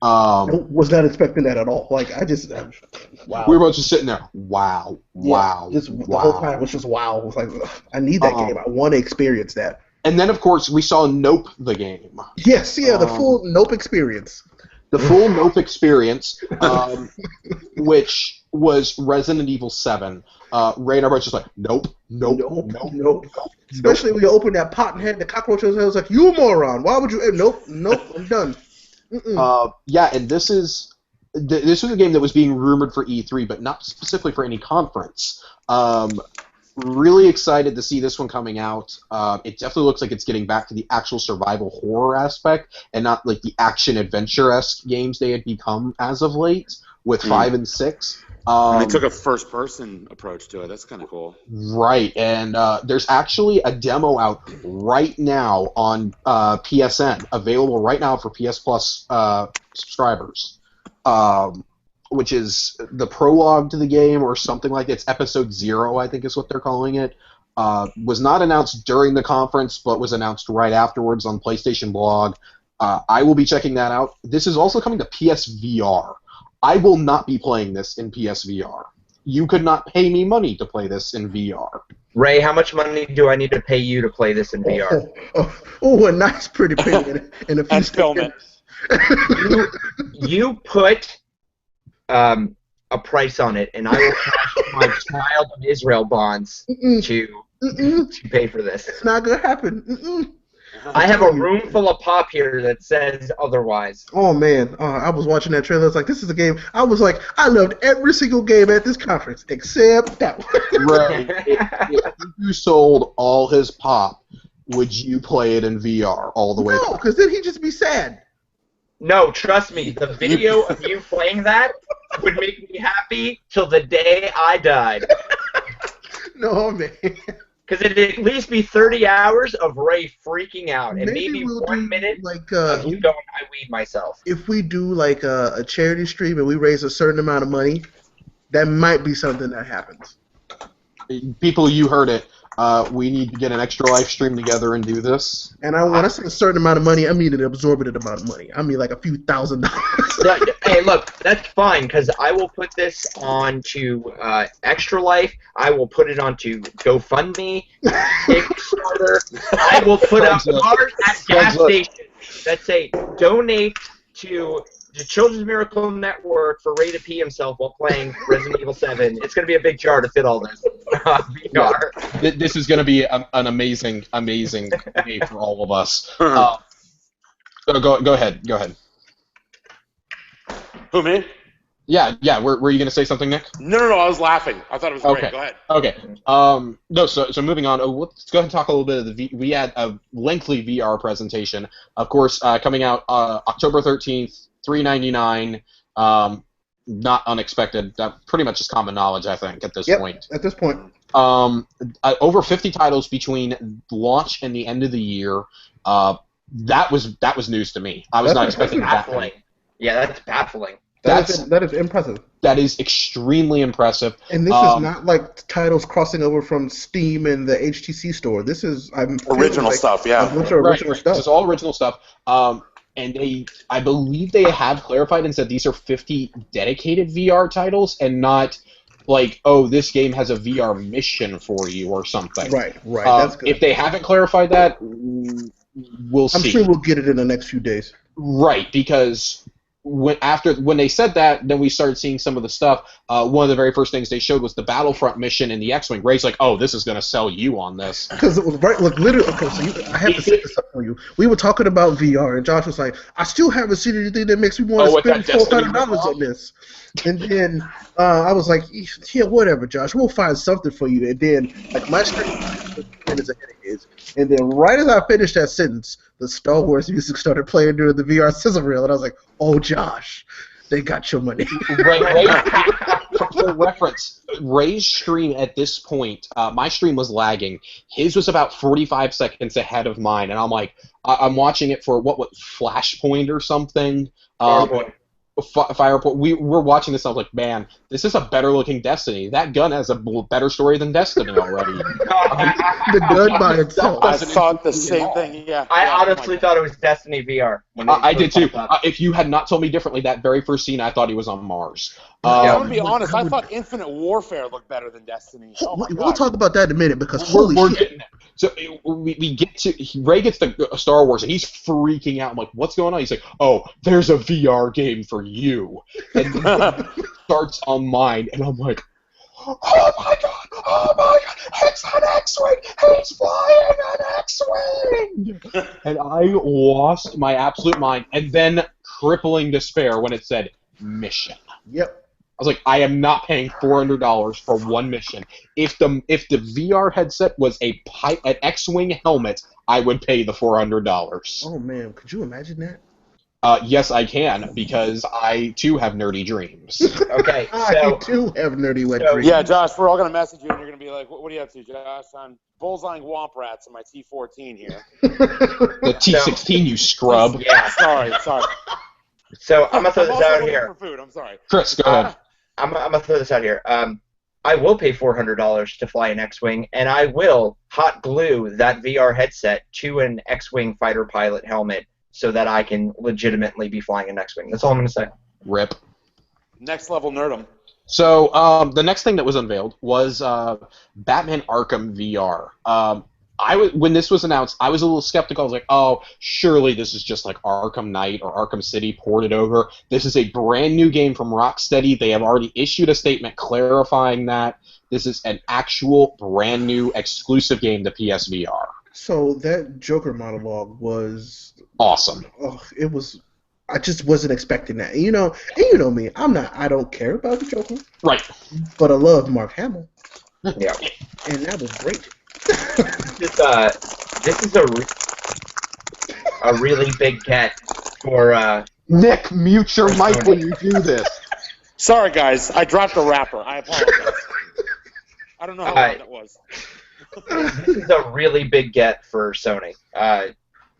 I was not expecting that at all. Like wow. We were both just sitting there. Wow. The whole time was just wow. It was like, I need that game. I want to experience that. And then of course we saw Nope the game. Yes, the full Nope experience. The full Nope experience, which was Resident Evil 7. Ray and I were just like, nope. Especially when you open that pot and had the cockroaches, I was like, you moron! Why would you? Nope, I'm done. And this was a game that was being rumored for E3, but not specifically for any conference. Really excited to see this one coming out. It definitely looks like it's getting back to the actual survival horror aspect, and not like the action adventure-esque games they had become as of late with 5 and 6. And they took a first-person approach to it. That's kind of cool. Right, and there's actually a demo out right now on PSN, available right now for PS Plus subscribers, which is the prologue to the game or something like that. It's Episode 0, I think is what they're calling it. Was not announced during the conference, but was announced right afterwards on PlayStation Blog. I will be checking that out. This is also coming to PSVR. I will not be playing this in PSVR. You could not pay me money to play this in VR. Ray, how much money do I need to pay you to play this in VR? A nice pretty penny in a few And film it. You put a price on it, and I will cash my Child of Israel bonds to pay for this. It's not gonna happen. I have a room full of pop here that says otherwise. Oh man, I was watching that trailer. I was like, this is a game. I was like, I loved every single game at this conference except that one. Right. If you sold all his pop, would you play it in VR all the way? No, because then he'd just be sad. No, trust me, the video of you playing that would make me happy till the day I died. No, man. Because it'd at least be 30 hours of Ray freaking out, and maybe we'll 1 do, minute like, of you going, I weed myself. If we do like a charity stream and we raise a certain amount of money, that might be something that happens. People, you heard it. We need to get an Extra Life stream together and do this. And when I say a certain amount of money, I mean an absorbent amount of money. I mean like a few $1,000s. Hey, look, that's fine, because I will put this onto Extra Life. I will put it onto GoFundMe, Kickstarter. I will put up cards at gas stations that say, donate to the Children's Miracle Network for Ray to pee himself while playing Resident Evil 7. It's going to be a big jar to fit all this. VR. Yeah. This is going to be an amazing day for all of us. Go ahead. Who, me? Yeah. Were you going to say something, Nick? No, I was laughing. I thought it was great. Go ahead. Okay. No, so moving on. Let's go ahead and talk a little bit of we had a lengthy VR presentation. Of course, coming out October 13th, $3.99. Not unexpected. That pretty much is common knowledge, I think, at this point. At this point. Over 50 titles between launch and the end of the year. That was news to me. I was not expecting that. Baffling. Yeah, that's baffling. That is impressive. That is extremely impressive. And this is not like titles crossing over from Steam and the HTC store. This is original stuff, yeah. A bunch of original stuff. This is all original stuff. And I believe they have clarified and said these are 50 dedicated VR titles and not like, oh, this game has a VR mission for you or something. Right. That's good. If they haven't clarified that, we'll see. I'm sure we'll get it in the next few days. Right, because when they said that, then we started seeing some of the stuff. One of the very first things they showed was the Battlefront mission in the X-Wing. Ray's like, "Oh, this is going to sell you on this." Because it was right, look, literally. Okay, so I have to set this up for you. We were talking about VR, and Josh was like, "I still haven't seen anything that makes me want to spend $400 on this." And then I was like, "Yeah, whatever, Josh. We'll find something for you." And then, like, my screen minutes ahead of his, and then right as I finished that sentence, the Star Wars music started playing during the VR sizzle reel, and I was like, "Oh, Josh, they got your money." Ray, for reference, Ray's stream at this point, my stream was lagging. His was about 45 seconds ahead of mine, and I'm like, I'm watching it for what Flashpoint or something. Firepoint. We're watching this. I was like, man, this is a better looking Destiny. That gun has a better story than Destiny already. The gun by itself. I thought the same thing. Yeah. I honestly thought it was Destiny VR. I did too. If you had not told me differently, that very first scene, I thought he was on Mars. I'm gonna be honest. I thought Infinite Warfare looked better than Destiny. We'll talk about that in a minute because we're holy shit. getting there. So we get to Ray gets the Star Wars and he's freaking out. I'm like, what's going on? He's like, oh, there's a VR game for you, and then starts on mine, and I'm like, oh my god, it's an X-wing, he's flying an X-wing, and I lost my absolute mind, and then crippling despair when it said mission. Yep. I was like, I am not paying $400 for one mission. If the VR headset was an X-wing helmet, I would pay the $400. Oh man, could you imagine that? Yes, I can, because I too have nerdy dreams. Okay, I too have nerdy wet dreams. Yeah, Josh, we're all gonna message you, and you're gonna be like, "What are you up to, Josh?" I'm bullseyeing womp rats in my T14 here. The T16, you scrub. Yeah, sorry. So I'm gonna throw this also out looking here. for food. I'm sorry. Chris, go ahead. I'm gonna throw this out here. I will pay $400 to fly an X-wing, and I will hot glue that VR headset to an X-wing fighter pilot helmet so that I can legitimately be flying an X-wing. That's all I'm gonna say. Rip. Next level nerdum. So the next thing that was unveiled was Batman Arkham VR. When this was announced, I was a little skeptical. I was like, oh, surely this is just like Arkham Knight or Arkham City ported over. This is a brand new game from Rocksteady. They have already issued a statement clarifying that this is an actual brand new exclusive game to PSVR. So that Joker monologue was awesome. Oh, it was. I just wasn't expecting that. And you know me. I don't care about the Joker. Right. But I love Mark Hamill. Yeah. And that was great. This is a really big get for Nick, mute your mic when you do this. Sorry, guys. I dropped a wrapper. I apologize. I don't know how loud that was. This is a really big get for Sony.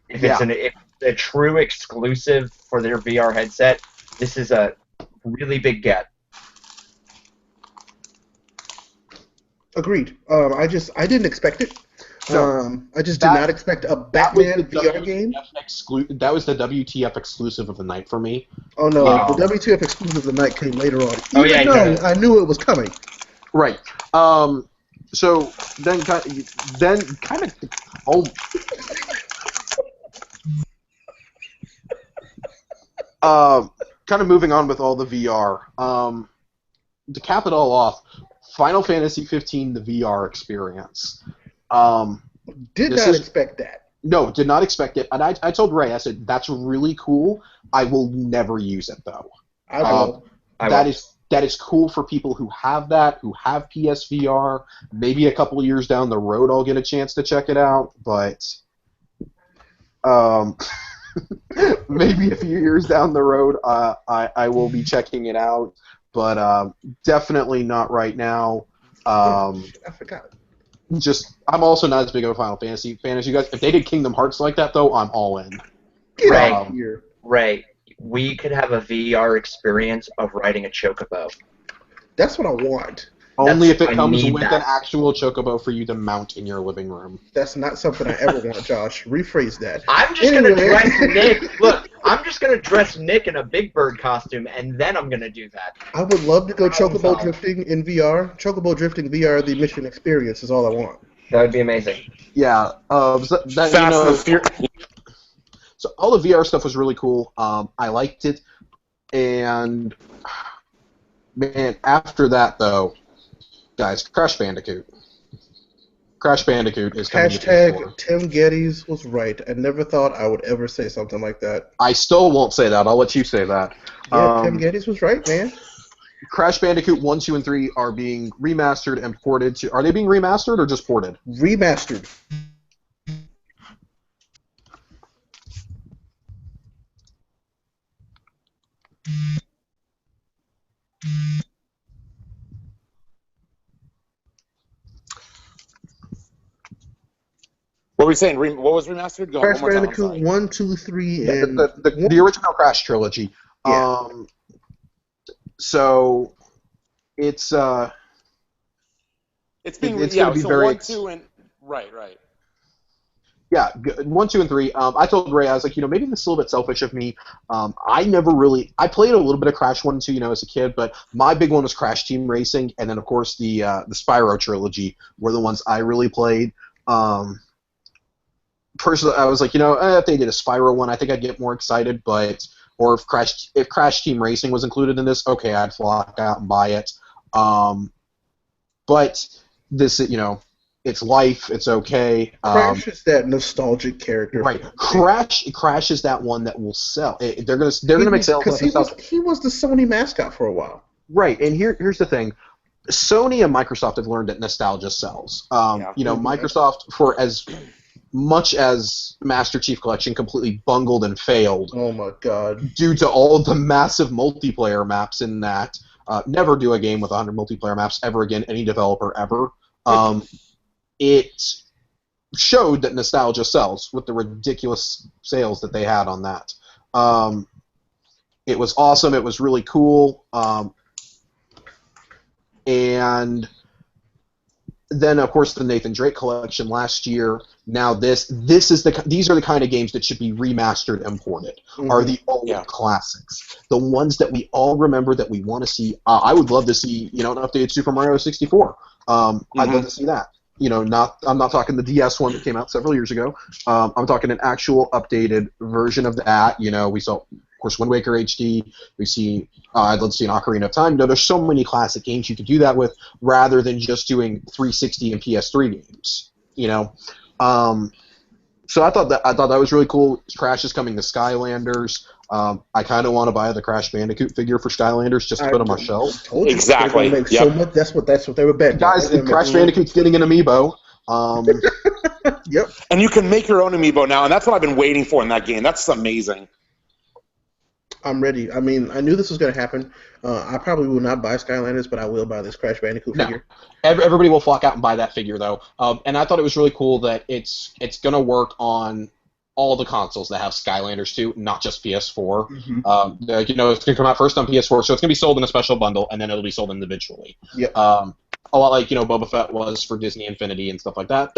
If it's a true exclusive for their VR headset, this is a really big get. Agreed. I didn't expect it. I just did not expect a Batman VR game. That was the WTF exclusive of the night for me. Oh no, the WTF exclusive of the night came later on. I knew it was coming. Right. So then kind of. Kind of moving on with all the VR. To cap it all off, Final Fantasy 15, the VR experience. Did not expect that. No, did not expect it. And I told Ray, I said, that's really cool. I will never use it, though. I will. That is cool for people who have that, who have PSVR. Maybe a couple of years down the road I'll get a chance to check it out, but maybe a few years down the road I will be checking it out, but definitely not right now. I forgot. I'm also not as big of a Final Fantasy fan as you guys. If they did Kingdom Hearts like that, though, I'm all in. Get out of here. Ray, we could have a VR experience of riding a chocobo. That's what I want. Only if it comes with an actual chocobo for you to mount in your living room. That's not something I ever want, Josh. Rephrase that. I'm just going to dress Nick. Look, I'm just going to dress Nick in a Big Bird costume, and then I'm going to do that. I would love to go chocobo drifting in VR. Chocobo drifting VR, the mission experience is all I want. That would be amazing. Yeah. Fast and the Furious. So all the VR stuff was really cool. I liked it, and man, after that though, guys, Crash Bandicoot. Crash Bandicoot is coming to PS4. Hashtag Tim Geddes was right. I never thought I would ever say something like that. I still won't say that. I'll let you say that. Yeah, Tim Geddes was right, man. Crash Bandicoot 1, 2, and 3 are being remastered and ported to... Are they being remastered or just ported? Remastered. What were we saying? What was remastered? Go Crash one more time, I'm Bandicoot sorry. 1, 2, 3, and... The original Crash trilogy. Yeah. So it's being it's going to be so very 1, 2, and right. Yeah, 1, 2, and 3. I told Ray, I was like, maybe this is a little bit selfish of me. I never really, I played a little bit of Crash 1 and 2, as a kid, but my big one was Crash Team Racing, and then of course the Spyro trilogy were the ones I really played. Personally, I was like, if they did a Spyro one, I think I'd get more excited, or if Crash Team Racing was included in this, okay, I'd flock out and buy it. But this, it's life. It's okay. Crash is that nostalgic character. Right. Crash is that one that will sell. They're gonna make sales. Because he was the Sony mascot for a while. Right. And here's the thing. Sony and Microsoft have learned that nostalgia sells. Microsoft, for as much as Master Chief Collection completely bungled and failed. Oh my God. Due to all the massive multiplayer maps in that. Never do a game with 100 multiplayer maps ever again, any developer ever. It showed that nostalgia sells with the ridiculous sales that they had on that. It was awesome. It was really cool. And then, of course, the Nathan Drake collection last year. Now these are the kind of games that should be remastered and ported. Are the old classics, the ones that we all remember that we want to see. I would love to see an updated Super Mario 64. I'd love to see that. I'm not talking the DS one that came out several years ago. I'm talking an actual updated version of that. We saw, of course, Wind Waker HD. We see, I'd love to see an Ocarina of Time. There's so many classic games you could do that with, rather than just doing 360 and PS3 games. So I thought that was really cool. Crash is coming to Skylanders. I kind of want to buy the Crash Bandicoot figure for Skylanders just to put on my shelf. Exactly. Yep. That's what they were betting. Guys, Crash Bandicoot's getting an amiibo. Yep. And you can make your own amiibo now, and that's what I've been waiting for in that game. That's amazing. I'm ready. I mean, I knew this was going to happen. I probably will not buy Skylanders, but I will buy this Crash Bandicoot figure. Everybody will flock out and buy that figure, though. And I thought it was really cool that it's going to work on all the consoles that have Skylanders too, not just PS4. It's going to come out first on PS4, so it's going to be sold in a special bundle, and then it'll be sold individually. Yep. A lot like Boba Fett was for Disney Infinity and stuff like that.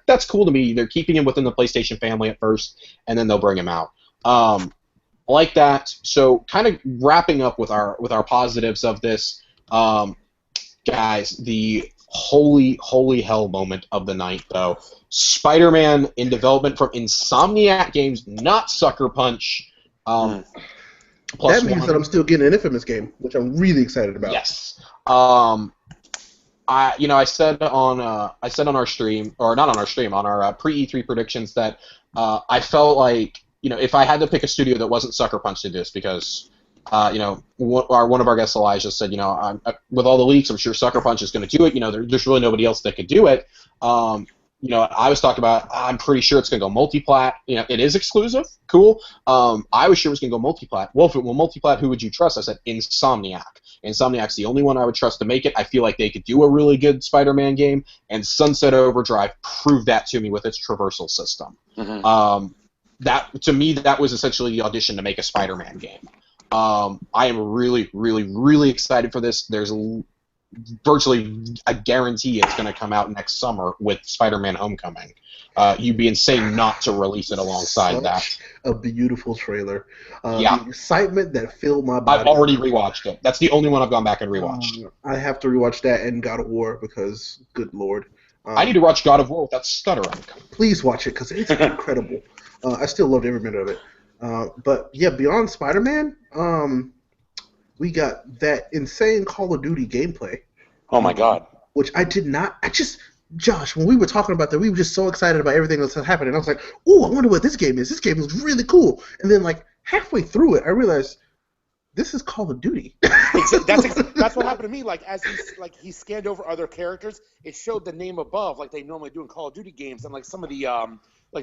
That's cool to me. They're keeping him within the PlayStation family at first, and then they'll bring him out. Like that. So, kind of wrapping up with our positives of this, guys. The holy hell moment of the night, though. Spider-Man in development from Insomniac Games, not Sucker Punch. That means that I'm still getting an Infamous game, which I'm really excited about. Yes. I said on our stream, or not on our stream, on our pre-E3 predictions that I felt like if I had to pick a studio that wasn't Sucker Punch to do this, because one of our guests, Elijah, said, with all the leaks, I'm sure Sucker Punch is going to do it. There's really nobody else that could do it. I was talking about, I'm pretty sure it's going to go multiplat. It is exclusive. Cool. I was sure it was going to go multiplat. Well, if it will multiplat, who would you trust? I said Insomniac. Insomniac's the only one I would trust to make it. I feel like they could do a really good Spider-Man game, and Sunset Overdrive proved that to me with its traversal system. That, to me, that was essentially the audition to make a Spider-Man game. I am really, really, really excited for this. There's virtually a guarantee it's going to come out next summer with Spider-Man Homecoming. You'd be insane not to release it alongside that. A beautiful trailer. The excitement that filled my body. I've already rewatched it. That's the only one I've gone back and rewatched. I have to rewatch that and God of War because, good lord. I need to watch God of War without stuttering. Please watch it because it's incredible. I still loved every minute of it. But yeah, beyond Spider-Man, we got that insane Call of Duty gameplay. Oh my god. Which I did not. Josh, when we were talking about that, we were just so excited about everything that's happening. I was like, "Ooh, I wonder what this game is. This game is really cool." And then, like halfway through it, I realized this is Call of Duty. That's what happened to me. Like as he scanned over other characters, it showed the name above, like they normally do in Call of Duty games, and like some of the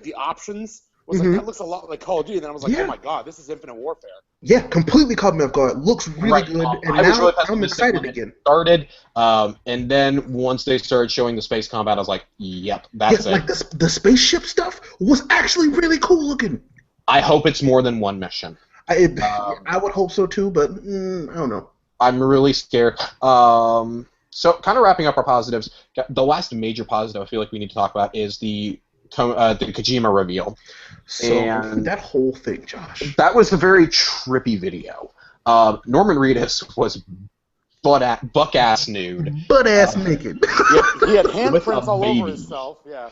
the options was like that looks a lot like Call of Duty. And then I was like, oh my god, this is Infinite Warfare. Yeah, completely caught me off guard. Looks really good, and now I'm excited again. Started, and then once they started showing the space combat, I was like, "Yep, that's it." Like the spaceship stuff was actually really cool looking. I hope it's more than one mission. I would hope so too, but I don't know. I'm really scared. So, kind of wrapping up our positives, the last major positive I feel like we need to talk about is the Kojima reveal. So that whole thing, Josh. That was a very trippy video. Norman Reedus was buck ass nude. Butt ass naked. He had handprints all over himself. Yeah.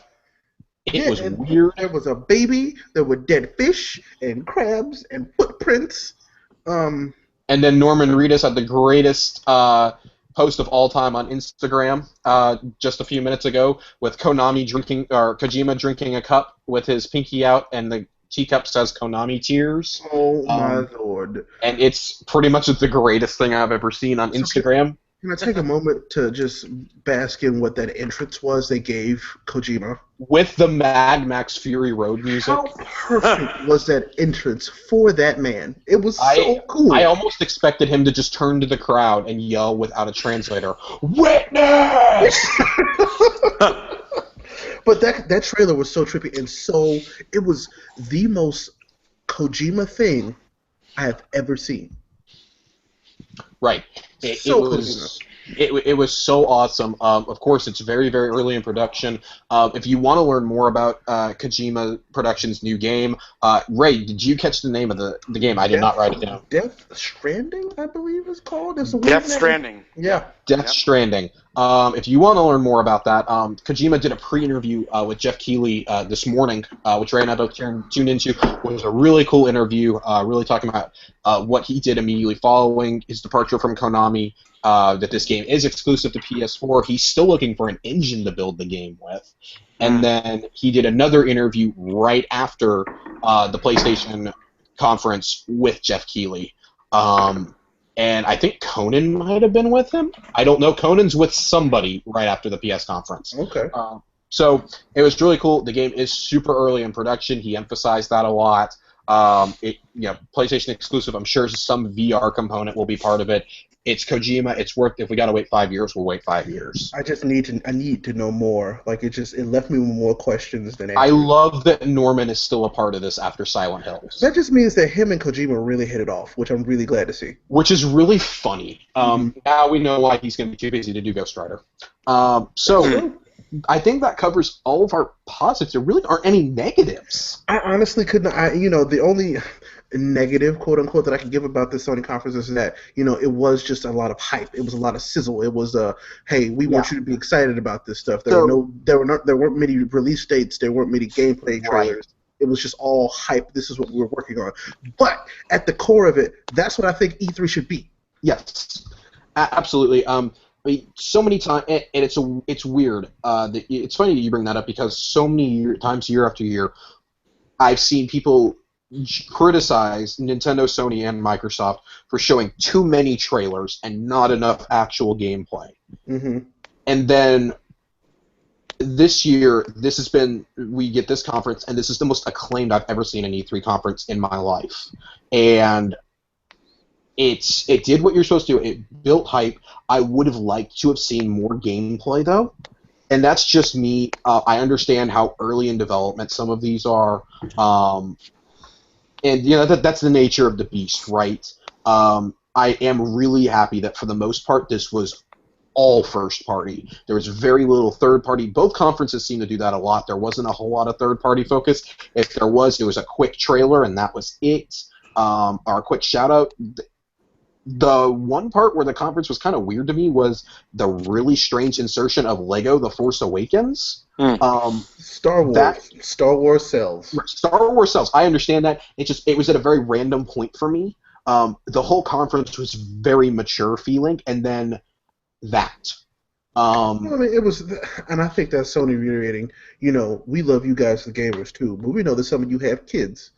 It was weird. There was a baby. There were dead fish and crabs and footprints. And then Norman Reedus had the greatest post of all time on Instagram just a few minutes ago with Kojima drinking a cup with his pinky out, and the teacup says Konami tears. Oh my lord! And it's pretty much the greatest thing I've ever seen on Instagram. Can I take a moment to just bask in what that entrance was they gave Kojima? With the Mad Max Fury Road music. How perfect was that entrance for that man? It was so cool. I almost expected him to just turn to the crowd and yell without a translator, "Witness!" But that trailer was so trippy, and so it was the most Kojima thing I have ever seen. Right. It was so awesome. Of course, it's very, very early in production. If you want to learn more about Kojima Productions' new game, Ray, did you catch the name of the game? I did not write it down. Death Stranding, I believe it's called. Death Stranding. Yeah. Death Stranding. If you want to learn more about that, Kojima did a pre-interview with Jeff Keighley this morning, which Ray and I both tuned into. It was a really cool interview, really talking about what he did immediately following his departure from Konami, that this game is exclusive to PS4. He's still looking for an engine to build the game with. And then he did another interview right after the PlayStation conference with Jeff Keighley. And I think Conan might have been with him. I don't know. Conan's with somebody right after the PS conference. Okay. So it was really cool. The game is super early in production. He emphasized that a lot. PlayStation exclusive. I'm sure some VR component will be part of it. It's Kojima. It's worth. If we gotta wait 5 years, we'll wait 5 years. I need to know more. Like it left me with more questions than answers. I love that Norman is still a part of this after Silent Hills. That just means that him and Kojima really hit it off, which I'm really glad to see. Which is really funny. Now we know why he's gonna be too busy to do Ghost Rider. I think that covers all of our positives. There really aren't any negatives. I honestly couldn't. The only negative, quote unquote, that I can give about this Sony conference is that it was just a lot of hype. It was a lot of sizzle. It was hey, we want you to be excited about this stuff. There weren't many release dates. There weren't many gameplay trailers. Right. It was just all hype. This is what we were working on. But at the core of it, that's what I think E3 should be. Yes, absolutely. So many times, and it's weird. It's funny that you bring that up because so many times, year after year, I've seen people criticize Nintendo, Sony, and Microsoft for showing too many trailers and not enough actual gameplay. Mm-hmm. And then this year, we get this conference, and this is the most acclaimed I've ever seen an E3 conference in my life. And it did what you're supposed to do. It built hype. I would have liked to have seen more gameplay, though. And that's just me. I understand how early in development some of these are. And that's the nature of the beast, right? I am really happy that for the most part this was all first party. There was very little third party. Both conferences seem to do that a lot. There wasn't a whole lot of third party focus. If there was, it was a quick trailer and that was it. Or a quick shout out. The one part where the conference was kind of weird to me was the really strange insertion of Lego: The Force Awakens. Star Wars sells. Star Wars sells. I understand that. It was at a very random point for me. The whole conference was very mature feeling, and then that. I mean, it was, and I think that's Sony reiterating. We love you guys, the gamers, too, but we know that some of you have kids.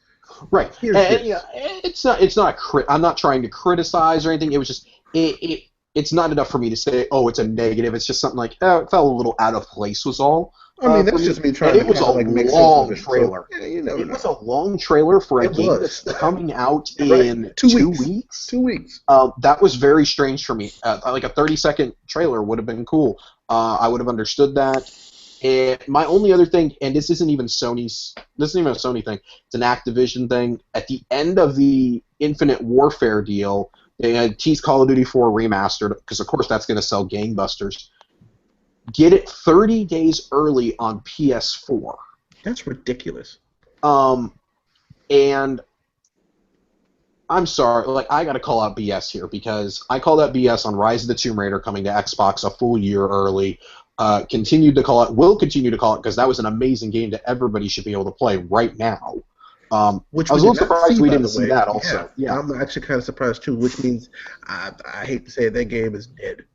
Right. It's not. I'm not trying to criticize or anything. It was just it's not enough for me to say, oh, it's a negative. It's just something like, it felt a little out of place was all. I mean, that's just me trying to make sense of it. It was a long trailer. So, it was a long trailer for a game that's coming out in 2 weeks. 2 weeks. That was very strange for me. Like a 30-second trailer would have been cool. I would have understood that. And my only other thing, and this isn't even a Sony thing, it's an Activision thing. At the end of the Infinite Warfare deal, they had teased Call of Duty 4 Remastered, because of course that's going to sell gangbusters. Get it 30 days early on PS4. That's ridiculous. And I'm sorry, I got to call out BS here, because I called out BS on Rise of the Tomb Raider coming to Xbox a full year early. Will continue to call it, because that was an amazing game that everybody should be able to play right now. Which I was a little surprised we didn't see that also. Yeah, I'm actually kind of surprised too, which means I hate to say it, that game is dead.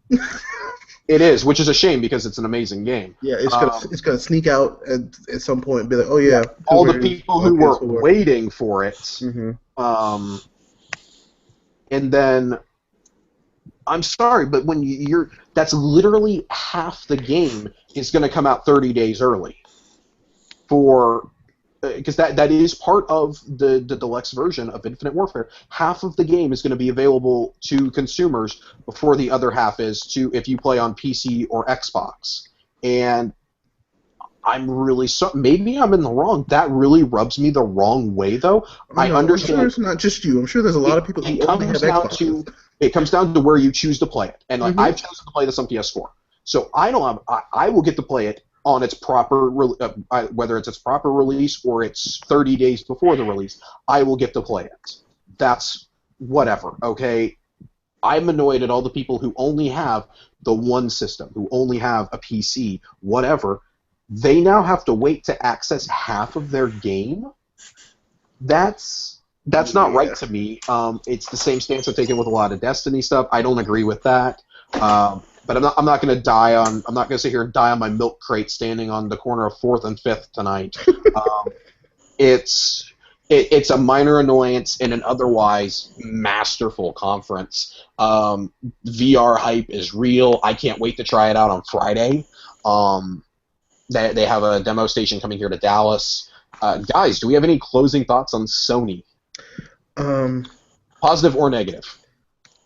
It is, which is a shame because it's an amazing game. Yeah, it's gonna sneak out at some point and be like, oh yeah. All the people who were waiting for it. Mm-hmm. And then, I'm sorry, but when that's literally half the game is going to come out 30 days early. Because that is part of the deluxe version of Infinite Warfare. Half of the game is going to be available to consumers before the other half is if you play on PC or Xbox. And I'm really maybe I'm in the wrong. That really rubs me the wrong way, though. I understand. I'm sure it's not just you. I'm sure there's a lot of people who only have Xbox. It comes down to where you choose to play it, and I've chosen to play this on PS4. So I will get to play it on its proper, whether it's its proper release or it's 30 days before the release. I will get to play it. That's whatever. Okay. I'm annoyed at all the people who only have the one system, who only have a PC, whatever. They now have to wait to access half of their game. That's not right to me. It's the same stance I've taken with a lot of Destiny stuff. I don't agree with that. But I'm not going to sit here and die on my milk crate standing on the corner of 4th and 5th tonight. It's a minor annoyance in an otherwise masterful conference. VR hype is real. I can't wait to try it out on Friday. They have a demo station coming here to Dallas. Guys, do we have any closing thoughts on Sony? Positive or negative?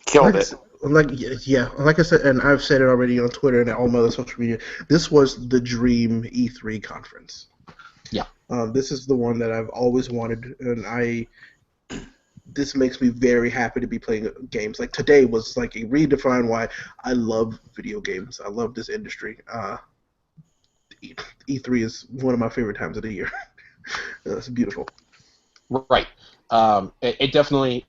Killed it. Like I said, and I've said it already on Twitter and all my other social media, this was the dream E3 conference. Yeah. This is the one that I've always wanted, and this makes me very happy to be playing games. Like today was like a redefine why I love video games. I love this industry. E3 is one of my favorite times of the year. It's beautiful. Right. It definitely.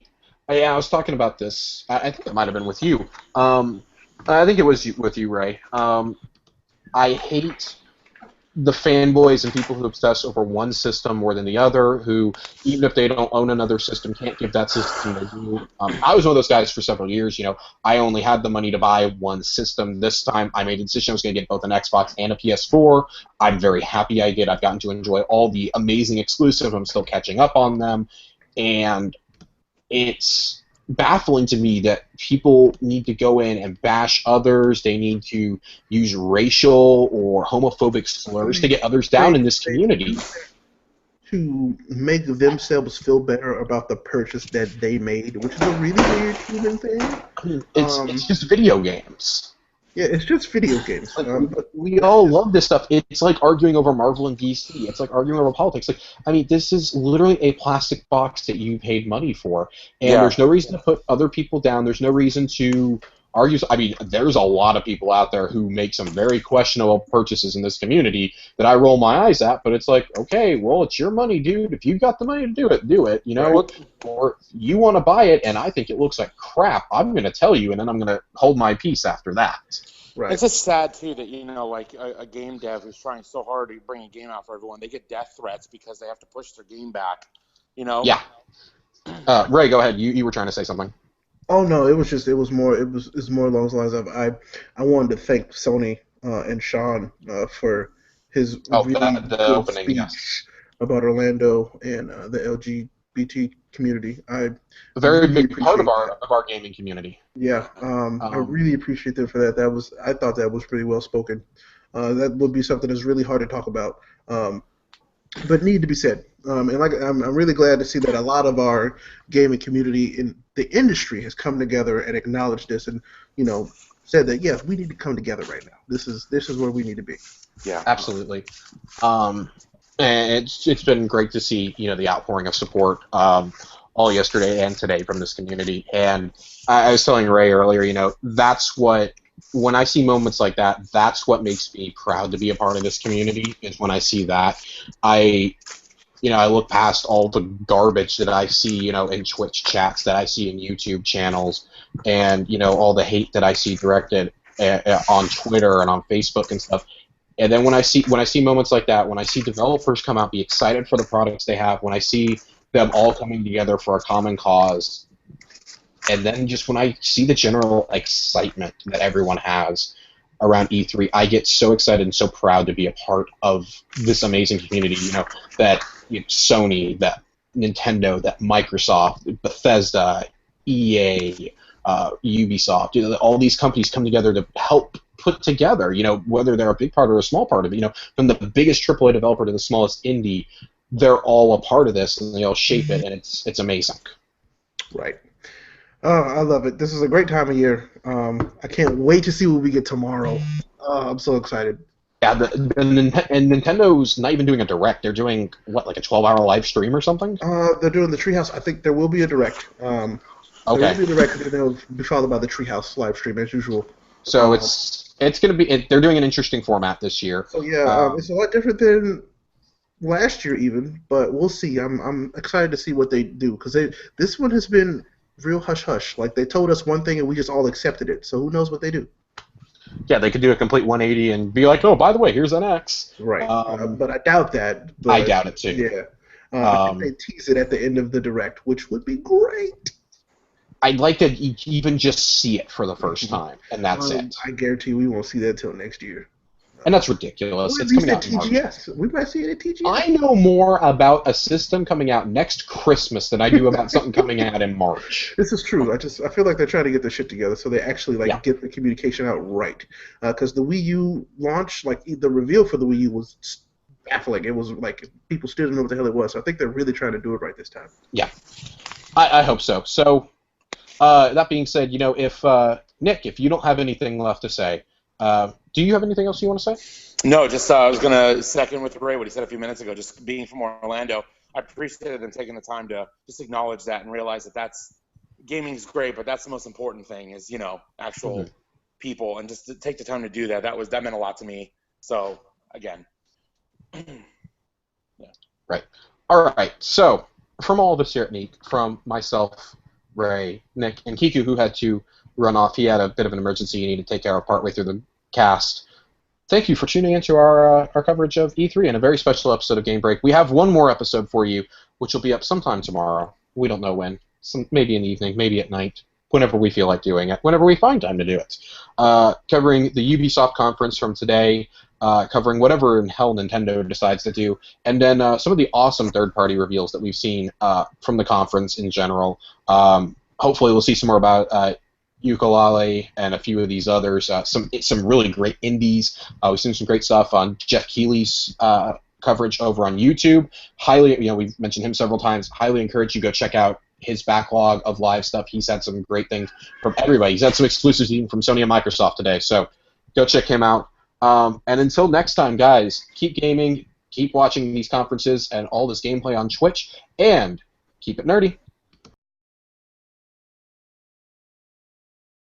Yeah, I was talking about this. I think it might have been with you. I think it was with you, Ray. I hate the fanboys and people who obsess over one system more than the other, who, even if they don't own another system, can't give that system a due. I was one of those guys for several years. I only had the money to buy one system. This time, I made the decision I was going to get both an Xbox and a PS4. I'm very happy I did. I've gotten to enjoy all the amazing exclusives. I'm still catching up on them. And it's baffling to me that people need to go in and bash others. They need to use racial or homophobic slurs to get others down in this community. To make themselves feel better about the purchase that they made, which is a really weird human thing. I mean, it's just video games. Yeah, it's just video games. But we all love this stuff. It's like arguing over Marvel and DC. It's like arguing over politics. This is literally a plastic box that you paid money for, and there's no reason to put other people down. There's no reason to I mean, there's a lot of people out there who make some very questionable purchases in this community that I roll my eyes at, but it's like, okay, well, it's your money, dude. If you've got the money to do it, you know, Right. or you want to buy it and I think it looks like crap, I'm going to tell you, and then I'm going to hold my peace after that. Right. It's just sad, too, that, you know, like a game dev who's trying so hard to bring a game out for everyone, they get death threats because they have to push their game back, you know? Yeah. Ray, go ahead. You were trying to say something. Oh no, it's more along those lines of I wanted to thank Sony and Sean for his really the good opening, speech yes. about Orlando and the LGBT community. I A very really big part of appreciate our gaming community. Yeah, I really appreciate them for that. I thought that was pretty well spoken. That would be something that's really hard to talk about, but need to be said. And I'm really glad to see that a lot of our gaming community in the industry has come together and acknowledged this, and said that yes, we need to come together right now. This is where we need to be. Yeah, absolutely. And it's been great to see the outpouring of support all yesterday and today from this community. And I was telling Ray earlier, that's what, when I see moments like that, that's what makes me proud to be a part of this community. Is when I see that I look past all the garbage that I see, in Twitch chats, that I see in YouTube channels, and all the hate that I see directed on Twitter and on Facebook and stuff. And then when I see moments like that, when I see developers come out, be excited for the products they have, when I see them all coming together for a common cause, and then just when I see the general excitement that everyone has around E3, I get so excited and so proud to be a part of this amazing community. That Sony, that Nintendo, that Microsoft, Bethesda, EA, Ubisoft, all these companies come together to help put together, whether they're a big part or a small part of it, from the biggest AAA developer to the smallest indie, they're all a part of this and they all shape it, and it's amazing. Right. Oh, I love it. This is a great time of year. I can't wait to see what we get tomorrow. I'm so excited. Yeah, and Nintendo's not even doing a direct. They're doing like a 12-hour live stream or something. They're doing the Treehouse. I think there will be a direct. Okay. There will be a direct, and they'll be followed by the Treehouse live stream as usual. So it's going to be. They're doing an interesting format this year. So yeah, it's a lot different than last year even, but we'll see. I'm excited to see what they do, because this one has been real hush hush. Like, they told us one thing and we just all accepted it. So who knows what they do? Yeah, they could do a complete 180 and be like, oh, by the way, here's an X. Right. But I doubt that. But, I doubt it too. Yeah. I think they tease it at the end of the direct, which would be great. I'd like to even just see it for the first time, and that's it. I guarantee we won't see that until next year. And that's ridiculous. It's coming at out in March. TGS. We might see it at TGS. I know more about a system coming out next Christmas than I do about something coming out in March. This is true. I feel like they're trying to get their shit together so they actually get the communication out right. Because the Wii U launch, the reveal for the Wii U was baffling. It was like people still didn't know what the hell it was. So I think they're really trying to do it right this time. Yeah, I hope so. So that being said, if Nick, if you don't have anything left to say. Do you have anything else you want to say? No, just I was going to second with Ray what he said a few minutes ago, just being from Orlando. I appreciated them taking the time to just acknowledge that and realize that gaming's great, but that's the most important thing is, actual people, and just to take the time to do that. That meant a lot to me. So, again. Yeah. Right. All right. So, from all of us here at Neek, from myself, Ray, Nick, and Kiku, who had to run off. He had a bit of an emergency he needed to take care of partway through the cast. Thank you for tuning into our coverage of E3 and a very special episode of Game Break. We have one more episode for you, which will be up sometime tomorrow. We don't know when. Maybe in the evening, maybe at night, whenever we feel like doing it, whenever we find time to do it. Covering the Ubisoft conference from today, covering whatever in hell Nintendo decides to do, and then some of the awesome third-party reveals that we've seen from the conference in general. Hopefully we'll see some more about Ukulele and a few of these others. Some really great indies. We've seen some great stuff on Jeff Keighley's coverage over on YouTube. Highly, we've mentioned him several times. Highly encourage you to go check out his backlog of live stuff. He's had some great things from everybody. He's had some exclusives even from Sony and Microsoft today. So go check him out. And until next time, guys, keep gaming, keep watching these conferences and all this gameplay on Twitch, and keep it nerdy.